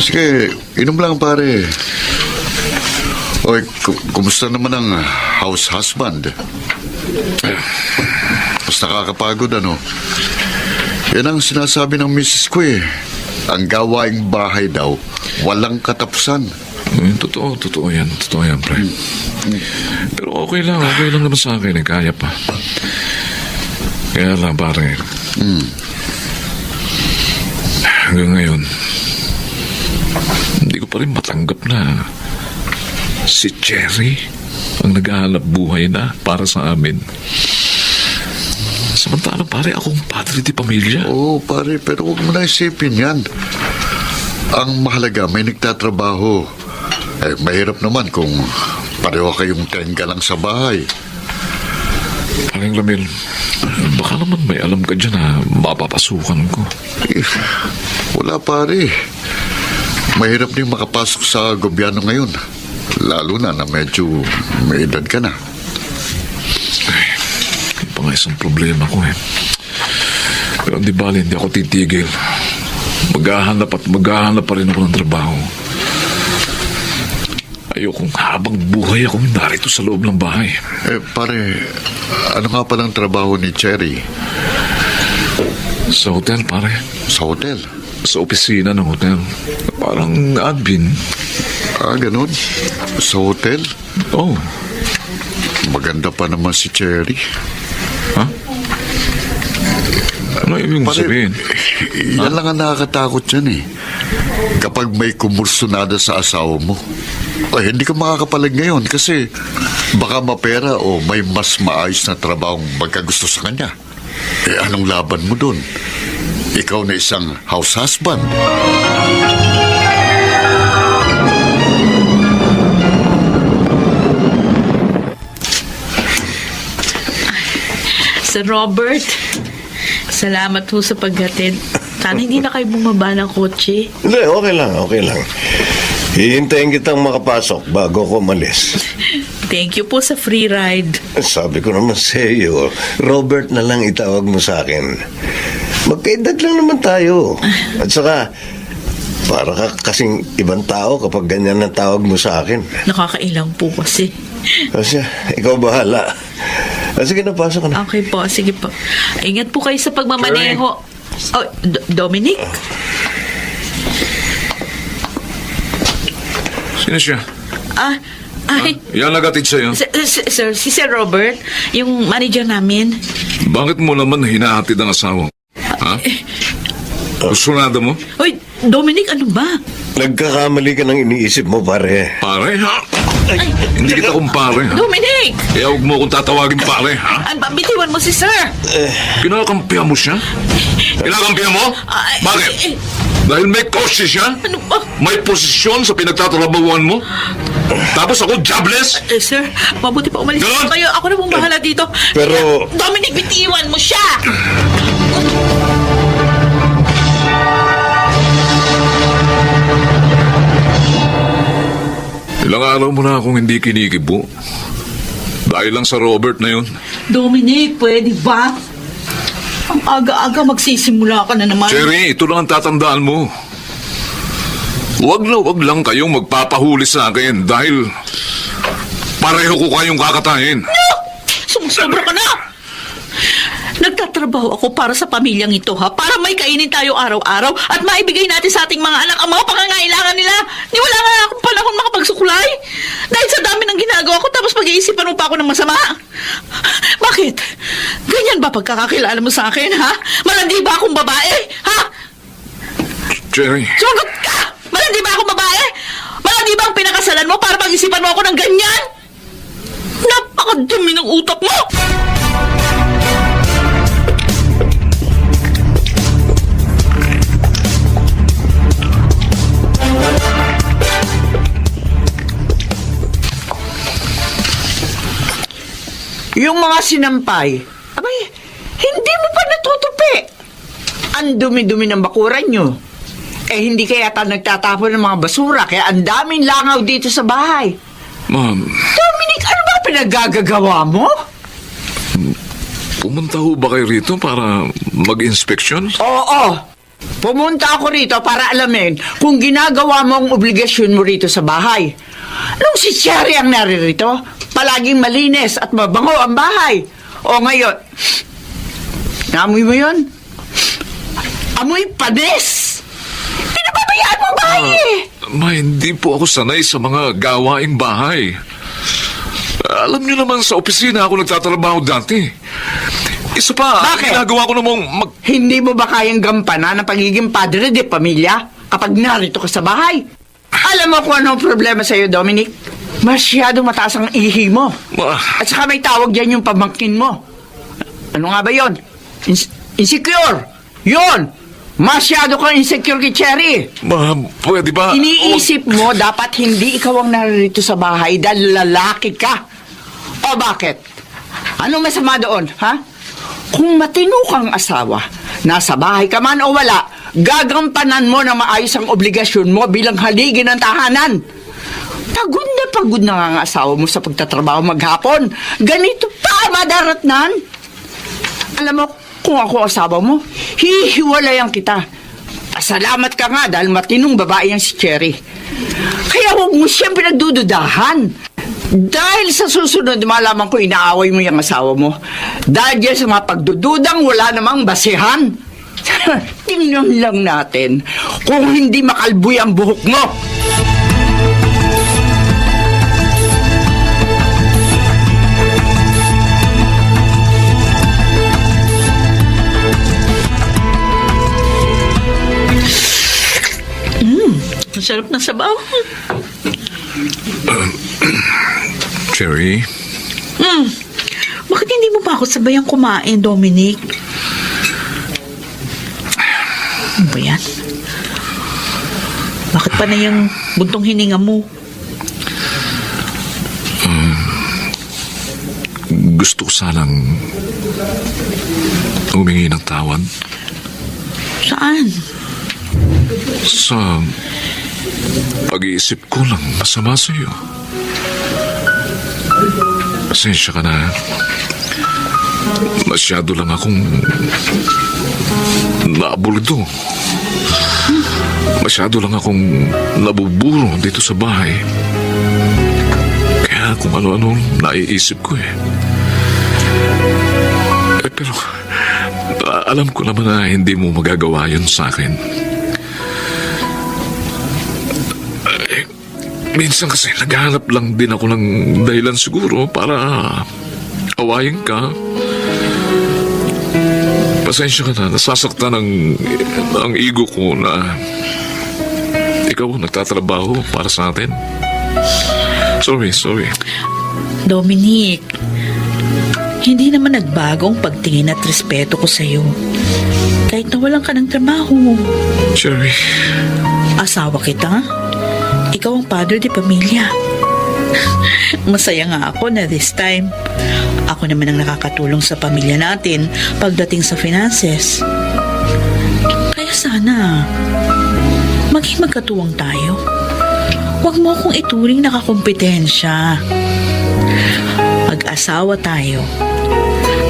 Sige, inom lang pare. Oy, kumusta naman ang house husband? Mas nakakapagod ano? Yan ang sinasabi ng misis ko eh. Ang gawaing bahay daw, walang katapusan. Totoo yan, pre. Pero okay lang naman sa akin, kaya pa. Kaya lang, pare. Hanggang ngayon, hindi ko pa rin matanggap na si Cherry ang naghahanap buhay na para sa amin. Samantalang pare, akong padre di pamilya. Oo, pare, pero huwag mo na isipin yan. Ang mahalaga, may nagtatrabaho. Mahirap naman kung pareho kayong tenga lang sa bahay. Paring Lamil, baka naman may alam ka dyan na mapapasukan ko. Wala pare. Mahirap din makapasok sa gobyerno ngayon. Lalo na medyo may edad ka na. Yung pa nga isang problema ko eh. Pero hindi bali, hindi ako titigil. Maghahanap pa rin ako ng trabaho. Ayokong habang buhay akong narito sa loob ng bahay. Pare, ano nga palang trabaho ni Cherry? Sa hotel, pare. Sa hotel? Sa opisina ng hotel. Parang admin. Ganun? Sa hotel? Oh. Maganda pa naman si Cherry. Ha? Ano ibig sabihin? Yan lang ang nakakatakot yan eh. Kapag may kumursunada sa asawa mo, hindi ka makakapalag ngayon kasi baka mapera o may mas maayos na trabahong magkagusto sa kanya. Anong laban mo dun? Ikaw na isang house husband. Sir Robert, salamat po sa paghatid. Sana hindi na kayo bumaba ng kotse. Hindi, okay lang. Hihintayin kitang makapasok bago ko umalis. Thank you po sa free ride. Sabi ko naman sa iyo, Robert na lang itawag mo sa akin. Magkaedad lang naman tayo. At saka, para ka kasing ibang tao kapag ganyan ang tawag mo sa akin. Nakakailang po kasi. Kasi, ikaw bahala. Sige na, pasok ka na. Okay po, sige po. Ingat po kayo sa pagmamaneho. Oh, Dominic? Sino siya? Ay, Yan nagatid sa'yo. Sir, si Sir Robert, yung manager namin. Bakit mo naman hinahatid ang asawa? Ha? Kusunada mo? Uy, Dominic, ano ba? Nagkakamali ka ng iniisip mo, pare. Pare, ha? Hindi kita kumpare, ha? Dominic! Kaya huwag mo akong tatawagin pare, ha? Bitiwan mo si Sir. Kinakampihan mo siya? Kinakampihan mo? Bakit? Dahil may kotse siya? Ano ba? May posisyon sa pinagtatrabahuan mo? Tapos ako jobless? Sir, mabuti pa umalis Ganon! kayo. Ako na pong bahala dito. Pero- Dominic, bitiwan mo siya! Ilang araw mo na akong hindi kinikibo. Dahil lang sa Robert na yun. Dominic, pwede ba? Ang aga-aga magsisimula ka na naman. Cherry, ito lang ang tatandaan mo. Wag lang kayong magpapahuli sa akin dahil pareho ko kayong kakatayin. Sumusobra ka na! Nagtatrabaho ako para sa pamilyang ito, ha? Para may kainin tayo araw-araw at maibigay natin sa ating mga anak ang mga pangangailangan nila. Ni wala nga akong panahon makapagsukulay. Dahil sa dami ng ginagawa ko, tapos pag-iisipan mo pa ako ng masama. Bakit? Ganyan ba pagkakakilala mo sa akin, ha? Malandi ba akong babae, ha? Cherry, Sumagot ka! Malandi ba akong babae? Malandi ba ang pinakasalan mo para pag-isipan mo ako ng ganyan? Napakadumi ng utak mo! Yung mga sinampay, abay, hindi mo pa natutupi. Ang dumi-dumi ng bakuran nyo. Eh, hindi kaya ta nagtatapon ng mga basura, kaya ang daming langaw dito sa bahay. Ma'am, Dominic, ano ba pinagagagawa mo? pumunta ho ba kayo rito para mag-inspeksyon? Oo. Pumunta ako rito para alamin kung ginagawa mo ang obligasyon mo rito sa bahay. Nung si Cherry ang naririto, palaging malinis at mabango ang bahay. O ngayon, naamoy mo yun? Amoy panis! Pinababayaan mo ang bahay eh! Ma, hindi po ako sanay sa mga gawaing bahay. Alam niyo naman sa opisina ako nagtatrabaho dati. Isa pa, Bakit? ginagawa ko namang Hindi mo ba kayang gampanan ang pagiging padre de pamilya kapag narito ka sa bahay? Alam mo kung ano ang problema sa'yo, Dominic? Masyado mataas ang ihi mo. At saka may tawag dyan yung pamangkin mo. Ano nga ba yon? Insecure! Yon! Masyado kang insecure kay Cherry. Ma, pwede ba? Iniisip mo dapat hindi ikaw ang naririto sa bahay dahil lalaki ka. O bakit? Anong masama doon, ha? Kung matino kang asawa, nasa bahay ka man o wala, gagampanan mo na maayos ang obligasyon mo bilang haligi ng tahanan. Pagod na nga ang asawa mo sa pagtatrabaho maghapon. Ganito pa madaratnan. Alam mo, kung ako asawa mo, hihiwalayan kita. Pasalamat ka nga dahil matinong babae ang si Cherry. Kaya huwag mo siyang pinagdududahan. Dahil sa susunod, malaman ko inaaway mo yung asawa mo. Dahil yan sa mga pagdududang wala namang basehan. Tingnan lang natin kung hindi makalboy ang buhok mo. Ang sarap ng sabaw. Cherry, Bakit hindi mo pa ako sabayang kumain, Dominic? Ano ba yan? Bakit pa na yung buntong hininga mo? gusto ko sanang humingi ng tawad Saan? sa pag-iisip ko lang masama sa'yo. Pasensya ka na. Masyado lang akong naabuldo. Masyado lang akong nabuburo dito sa bahay. Kaya kung ano-ano naiisip ko eh. Pero alam ko naman na hindi mo magagawa yun sa akin. Minsan kasi naghahanap lang din ako ng dahilan siguro para awayin ka. Pasensya ka na, nasasaktan ang ego ko na ikaw nagtatrabaho para sa atin. Sorry. Dominic, hindi naman nagbagong pagtingin at respeto ko sa'yo. Kahit nawalan ka ng trabaho. Cherry, Asawa kita. Ikaw ang padre de pamilya. Masaya nga ako na this time, ako naman ang nakakatulong sa pamilya natin pagdating sa finances. Kaya sana, maging magkatuwang tayo. Huwag mo akong ituring nakakompetensya. Mag-asawa tayo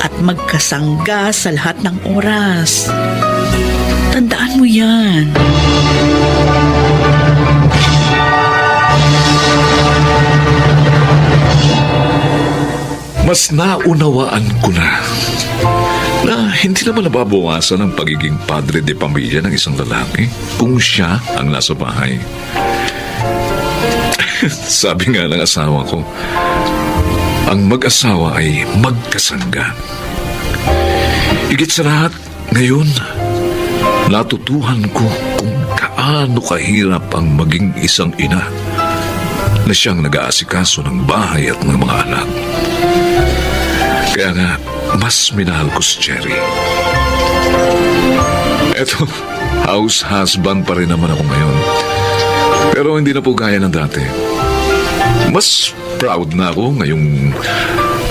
at magkasangga sa lahat ng oras. Tandaan mo yan. mas naunawaan ko na hindi naman nababawasan ang pagiging padre de pamilya ng isang lalaki kung siya ang nasa bahay. Sabi nga ng asawa ko, ang mag-asawa ay magkasangga. Higit sa lahat, ngayon, natutuhan ko kung kaano kahirap ang maging isang ina na siyang nag-aasikaso ng bahay at ng mga anak. Kaya nga, mas minahal ko si Cherry. Eto, house husband pa rin naman ako ngayon. Pero hindi na po gaya ng dati. Mas proud na ako ngayong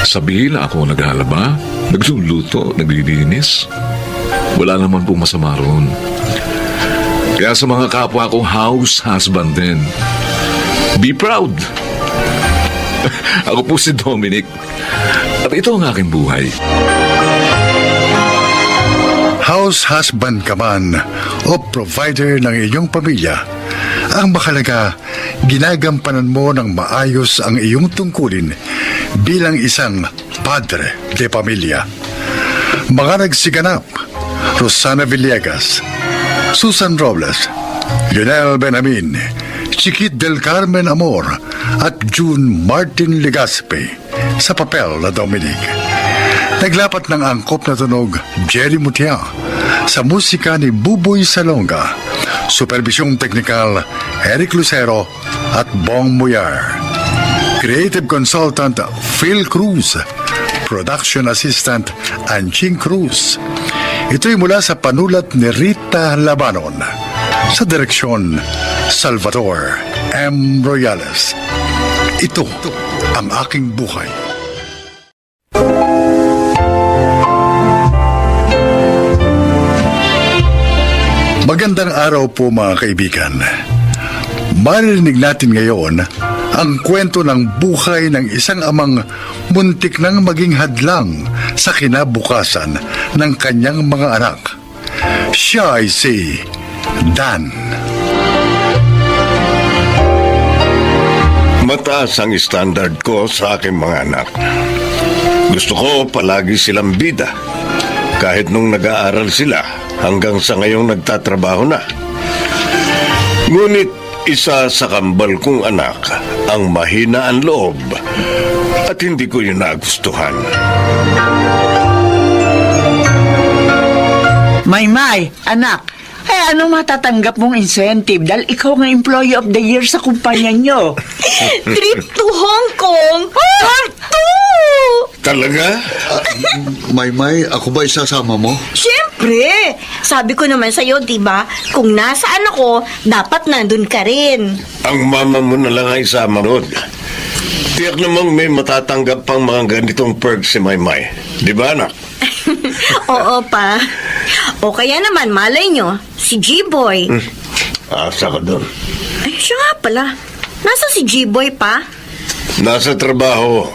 Sabihin na ako naghalaba, nagluluto, naglilinis. Wala naman pong masama roon. Kaya sa mga kapwa ko, house husband din. Be proud. Ako po si Dominic. At ito ang aking buhay. House husband ka man o provider ng iyong pamilya, ang mahalaga, ginagampanan mo ng maayos ang iyong tungkulin bilang isang padre de pamilya. Mga nagsiganap, Rosana Villegas, Susan Robles, Lionel Benamin, Chiquit del Carmen Amor at June Martin Legaspi sa papel na Dominic. Naglapat ng angkop na tunog Jerry Mutia sa musika ni Buboy Salonga, supervisyong teknikal Eric Lucero at Bong Muyar. Creative consultant Phil Cruz, production assistant Anching Cruz. Ito'y mula sa panulat ni Rita Labanon, sa direksyon Salvador M. Royales. Ito ang aking buhay. Magandang araw po mga kaibigan. Maririnig natin ngayon ang kwento ng buhay ng isang amang muntik nang maging hadlang sa kinabukasan ng kanyang mga anak. Siya ay si Dan. Mataas ang standard ko sa aking mga anak. Gusto ko palagi silang bida. Kahit nung nag-aaral sila, hanggang sa ngayong nagtatrabaho na. Ngunit isa sa kambal kong anak ang mahina ang loob at hindi ko yun nagustuhan. Maymay, anak, ay anong matatanggap mong incentive dahil ikaw ang employee of the year sa kumpanya nyo? Trip to Hong Kong! Part 2! Talaga? Maymay, ako ba isasama mo? Siyempre! Sabi ko naman sa'yo, diba? Kung nasaan ako, dapat nandun ka rin. Ang mama mo na lang ay isama Rod. Tiyak namang may matatanggap pang mga ganitong perks si Maymay. Di ba, anak? Oo, pa. O kaya naman, malay nyo, si G-Boy. Asa ka doon. Ay, siya nga pala. Nasa si G-Boy, pa? Nasa trabaho.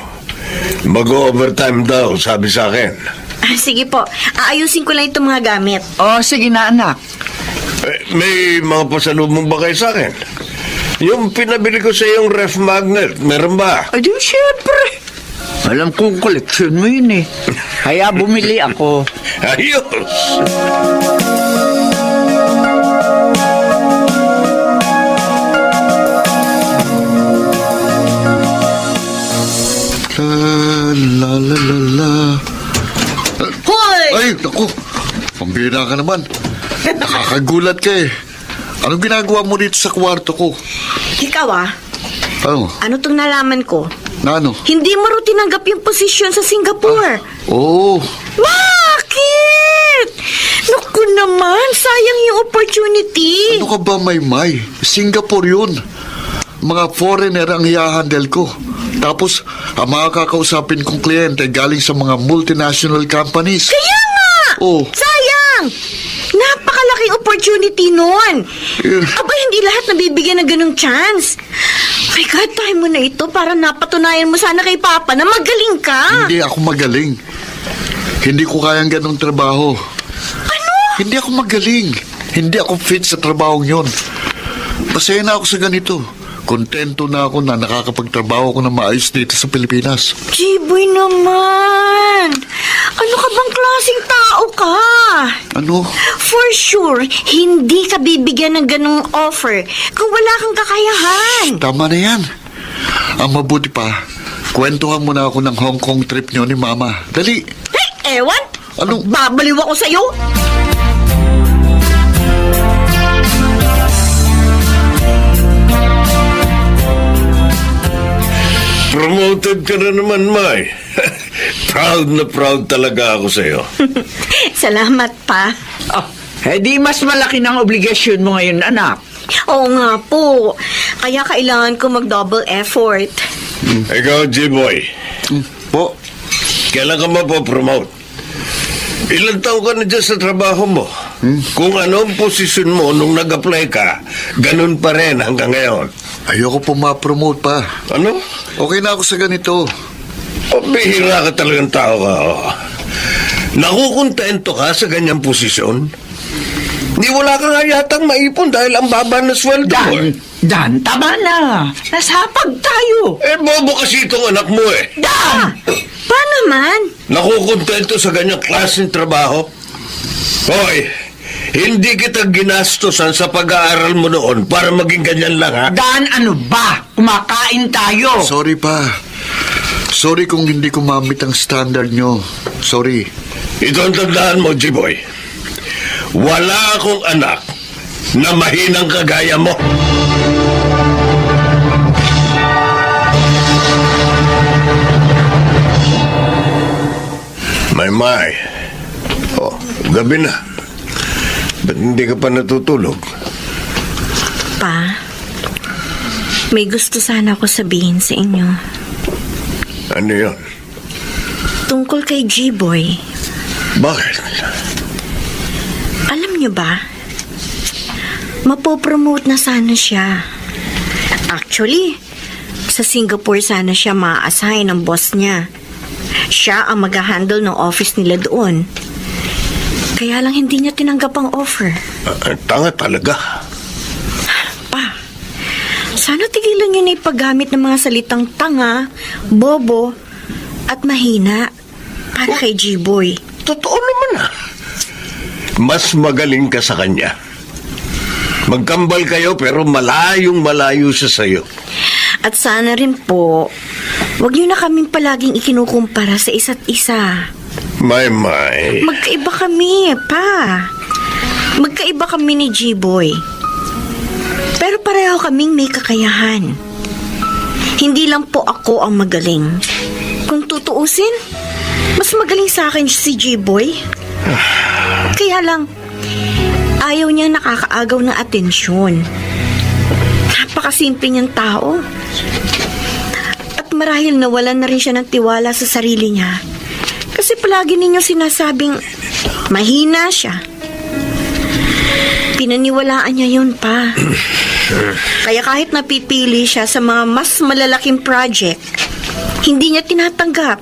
Mag-overtime daw, sabi sa akin. Ah, sige po, aayusin ko lang itong mga gamit. O, sige na, anak. May mga pasalubong ba kayo sa akin? Yung pinabili ko sa yung ref magnet, meron ba? Ay, di syempre. Alam kong koleksyon mo yun eh. Kaya bumili ako. Ayos! La la la la. Hoy! Ay, naku. Pambira ka naman. Nakakagulat ka eh. Anong ginagawa mo dito sa kwarto ko? Ikaw Ano? ano tong nalaman ko? Na ano? Hindi mo rin tinanggap yung posisyon sa Singapore. Oh, Bakit? Naku naman, sayang yung opportunity. ano ka ba, Maymay? Singapore yun. Mga foreigner ang i-handle ko. Tapos, ang mga kakausapin kong kliyente galing sa mga multinational companies. Kaya nga! Oh. Sayang! Napakalaking opportunity nun. Yeah. Aba, hindi lahat nabibigyan ng ganung chance. My God, tayo mo na ito para napatunayan mo sana kay Papa na magaling ka. Hindi ako magaling. Hindi ko kayang ganong trabaho. Ano? Hindi ako magaling. Hindi ako fit sa trabaho yon. Masaya na ako sa ganito. Kontento na ako na nakakapagtrabaho ko na maayos dito sa Pilipinas. Jiboy naman. Ano ka bang klaseng tao ka? Ano? For sure, hindi ka bibigyan ng ganung offer kung wala kang kakayahan. Tama na yan. Ang mabuti pa, kwentuhan mo na ako ng Hong Kong trip nyo ni Mama. Dali. Hey, ewan? Ano? Babaliw ako sa'yo? Promoted ka na naman, May. Proud na proud talaga ako sa'yo. Salamat pa. Oh, di mas malaki ng obligasyon mo ngayon, anak. Oo nga po. Kaya kailangan ko mag-double effort. Ikaw, G-Boy. Po, Kailan ka mapopromote? Ilang taon ka na dyan sa trabaho mo? Kung ano ang posisyon mo nung nag-apply ka, ganun pa rin hanggang ngayon. Ayoko po ma-promote pa. Ano? Okay na ako sa ganito. Bihira ka talagang tao ka. Oh. Nakukontento ka sa ganyang posisyon? Di wala ka nga yatang maipon dahil ang baba na sweldo mo. Dan, tama na. Nasapag tayo. Bobo kasi itong anak mo eh. Pa! Pa naman? Nakukontento sa ganyang klaseng trabaho? Hoy, hindi kita ginastosan sa pag-aaral mo noon para maging ganyan lang, ha? Dan, ano ba? Kumakain tayo. Sorry pa. Sorry kung hindi ko mamit ang standard nyo. Sorry. Ito ang tandaan mo, G-Boy. Wala akong anak na mahinang kagaya mo. May. Oh, gabi na. Ba't hindi ka pa natutulog? Pa, may gusto sana ako sabihin sa inyo. Ano yun? Tungkol kay G-Boy. Bakit? Alam niyo ba? Mapopromote na sana siya. Actually, sa Singapore sana siya ma-assign ng boss niya. Siya ang mag-handle ng office nila doon. Kaya lang hindi niya tinanggap ang offer. Tanga talaga. Pa, sana tigilan niyo na ipaggamit ng mga salitang tanga, bobo, at mahina para kay G-Boy. Totoo naman, mas magaling ka sa kanya. Magkambal kayo pero malayong malayo siya sa'yo. At sana rin po, wag niyo na kaming palaging ikinukumpara sa isa't isa. May. Magkaiba kami, pa. Magkaiba kami ni G-Boy. Pero pareho kaming may kakayahan. Hindi lang po ako ang magaling. Kung tutuusin, mas magaling sa akin si G-Boy. Kaya lang, ayaw niya nakakaagaw ng atensyon. Napakasimple niyang tao. At marahil nawalan na rin siya ng tiwala sa sarili niya. Kasi palagi ninyo sinasabing mahina siya. Pinaniwalaan niya yun, pa. Kaya kahit napipili siya sa mga mas malalaking project, hindi niya tinatanggap.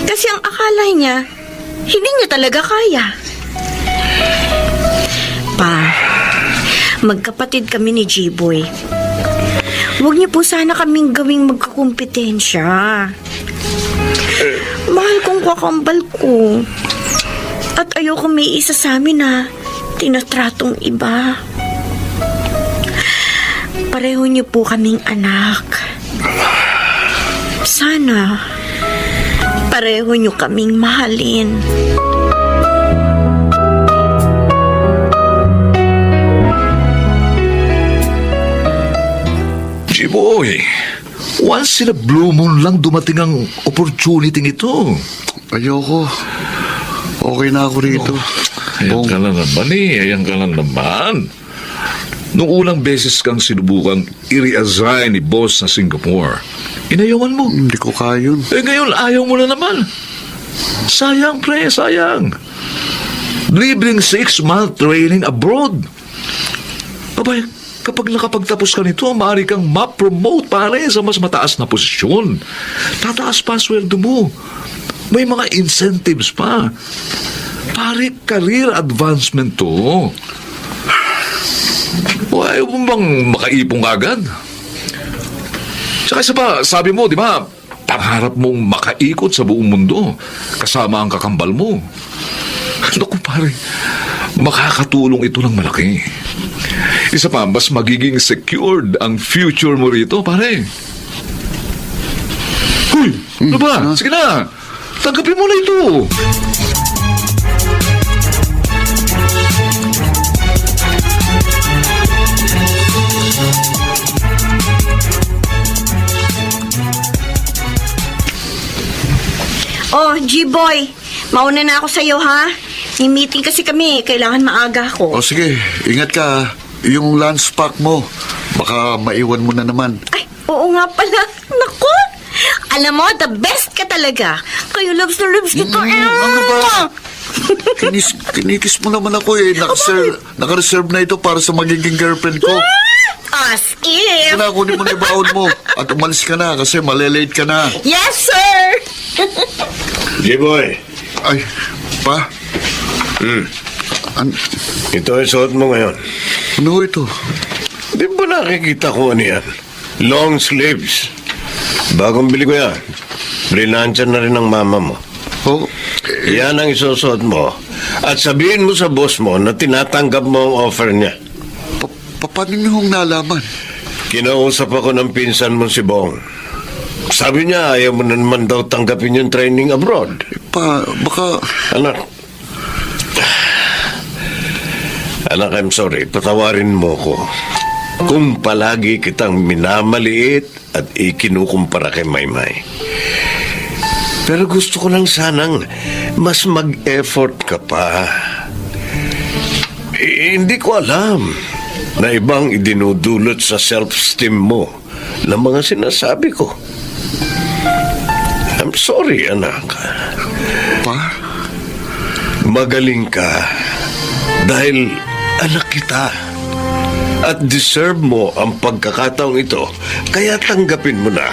Kasi ang akala niya, hindi niya talaga kaya. Pa, magkapatid kami ni G-Boy. Huwag niyo po sana kaming gawing magkakumpetensya. Mahal kong kakambal ko. At ayoko may isa sa amin na tinatratong iba. Pareho niyo po kaming anak. Sana pareho niyo kaming mahalin. G-Boy, once in a blue moon lang dumating ang opportunity ito. Ayoko. Okay na ako rito. Ayan ka lang naman ayan ka lang naman. Noong unang beses kang sinubukang i-reassign ni boss sa Singapore, inayawan mo. Hindi ko kaya yun. Ngayon ayaw mo na naman. Sayang, pre, sayang. Libreng 6-month training abroad. Abay, kapag nakapagtapos ka nito, maaari kang ma-promote pare sa mas mataas na posisyon. Tataas pa sweldo mo. May mga incentives pa. Pare, career advancement to. O ayaw mo bang makaipong agad? Tsaka isa pa, sabi mo, di ba, pangarap mong makaikot sa buong mundo kasama ang kakambal mo. Naku pare, makakatulong ito ng malaki. Isa pa, mas magiging secured ang future mo rito, pare. Huy, ano ba? Sige na, tanggapin mo na ito. Oh, G-Boy, mauna na ako sa'yo, ha? May meeting kasi kami, kailangan maaga ako. O sige, ingat ka. Yung lunch pack mo, baka maiwan mo na naman. Ay, oo nga pala. Naku! Alam mo, the best ka talaga. Kayo lips na lips kita. Ano ba? Kinikis mo naman ako eh. Naka-reserve na ito para sa magiging girlfriend ko. As if. Kaya kunin mo na yung baon mo. At umalis ka na kasi malilate ka na. Yes, sir. J-boy, Ay, pa? ito ay suot mo ngayon. Ano ito? Di ba nakikita ko ano yan? Long sleeves. Bagong bili ko yan. Brinansya na rin ng mama mo. Oh, Yan ang isusuot mo. At sabihin mo sa boss mo na tinatanggap mo ang offer niya. paano niyo hong nalaman? Kinausap ako ng pinsan mo si Bong. Sabi niya ayaw mo na naman daw tanggapin yung training abroad. Pa, baka... Anak, I'm sorry. Patawarin mo ko. Kung palagi kitang minamaliit at ikinukumpara kay Maymay. Pero gusto ko lang sanang mas mag-effort ka pa. Hindi ko alam na ibang idinudulot sa self-esteem mo ng mga sinasabi ko. I'm sorry, anak. Pa? Magaling ka dahil anak kita. At deserve mo ang pagkakataong ito, kaya tanggapin mo na.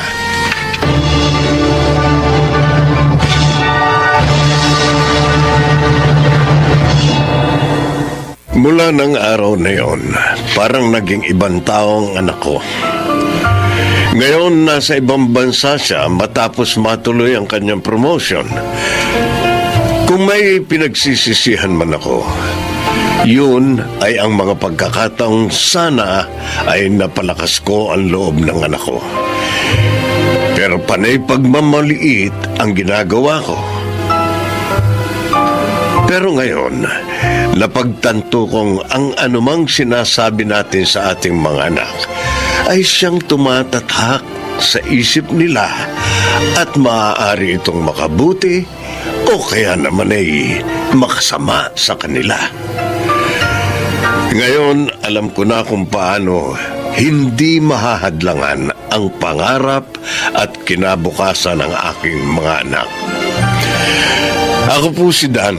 Mula ng araw na yon, parang naging ibang taong anak ko. Ngayon, nasa ibang bansa siya matapos matuloy ang kanyang promotion. Kung may pinagsisisihan man ako, yun ay ang mga pagkakataong sana ay napalakas ko ang loob ng anak ko. Pero panay pagmamaliit ang ginagawa ko. Pero ngayon, napagtanto kong ang anumang sinasabi natin sa ating mga anak ay siyang tumatatak sa isip nila at maaari itong makabuti o kaya naman ay makasama sa kanila. Ngayon, alam ko na kung paano hindi mahahadlangan ang pangarap at kinabukasan ng aking mga anak. Ako po si Dan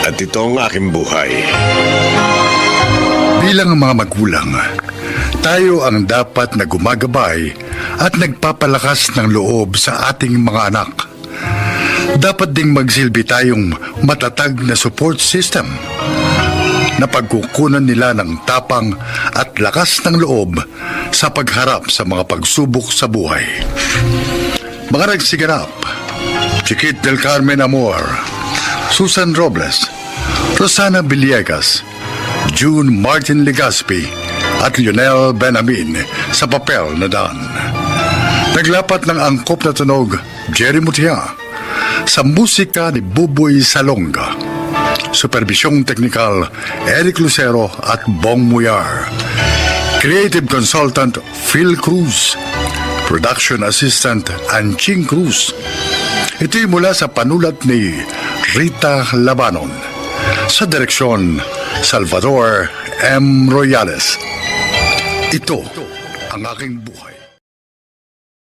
at ito ang aking buhay. Bilang mga magulang, tayo ang dapat na gumagabay at nagpapalakas ng loob sa ating mga anak. Dapat ding magsilbi tayong matatag na support system na pagkukunan nila ng tapang at lakas ng loob sa pagharap sa mga pagsubok sa buhay. Mga nagsiganap, Chiquit del Carmen Amor, Susan Robles, Rosana Villegas, June Martin Legaspi at Lionel Benamin sa papel na Dan. Naglapat ng angkop na tunog, Jerry Mutia, sa musika ni Buboy Salonga. Supervisyong teknikal, Eric Lucero at Bong Muyar. Creative Consultant, Phil Cruz. Production Assistant, Anching Cruz. Ito'y mula sa panulat ni Rita Labanon. Sa direksyon, Salvador M. Royales. Ito ang aking buhay.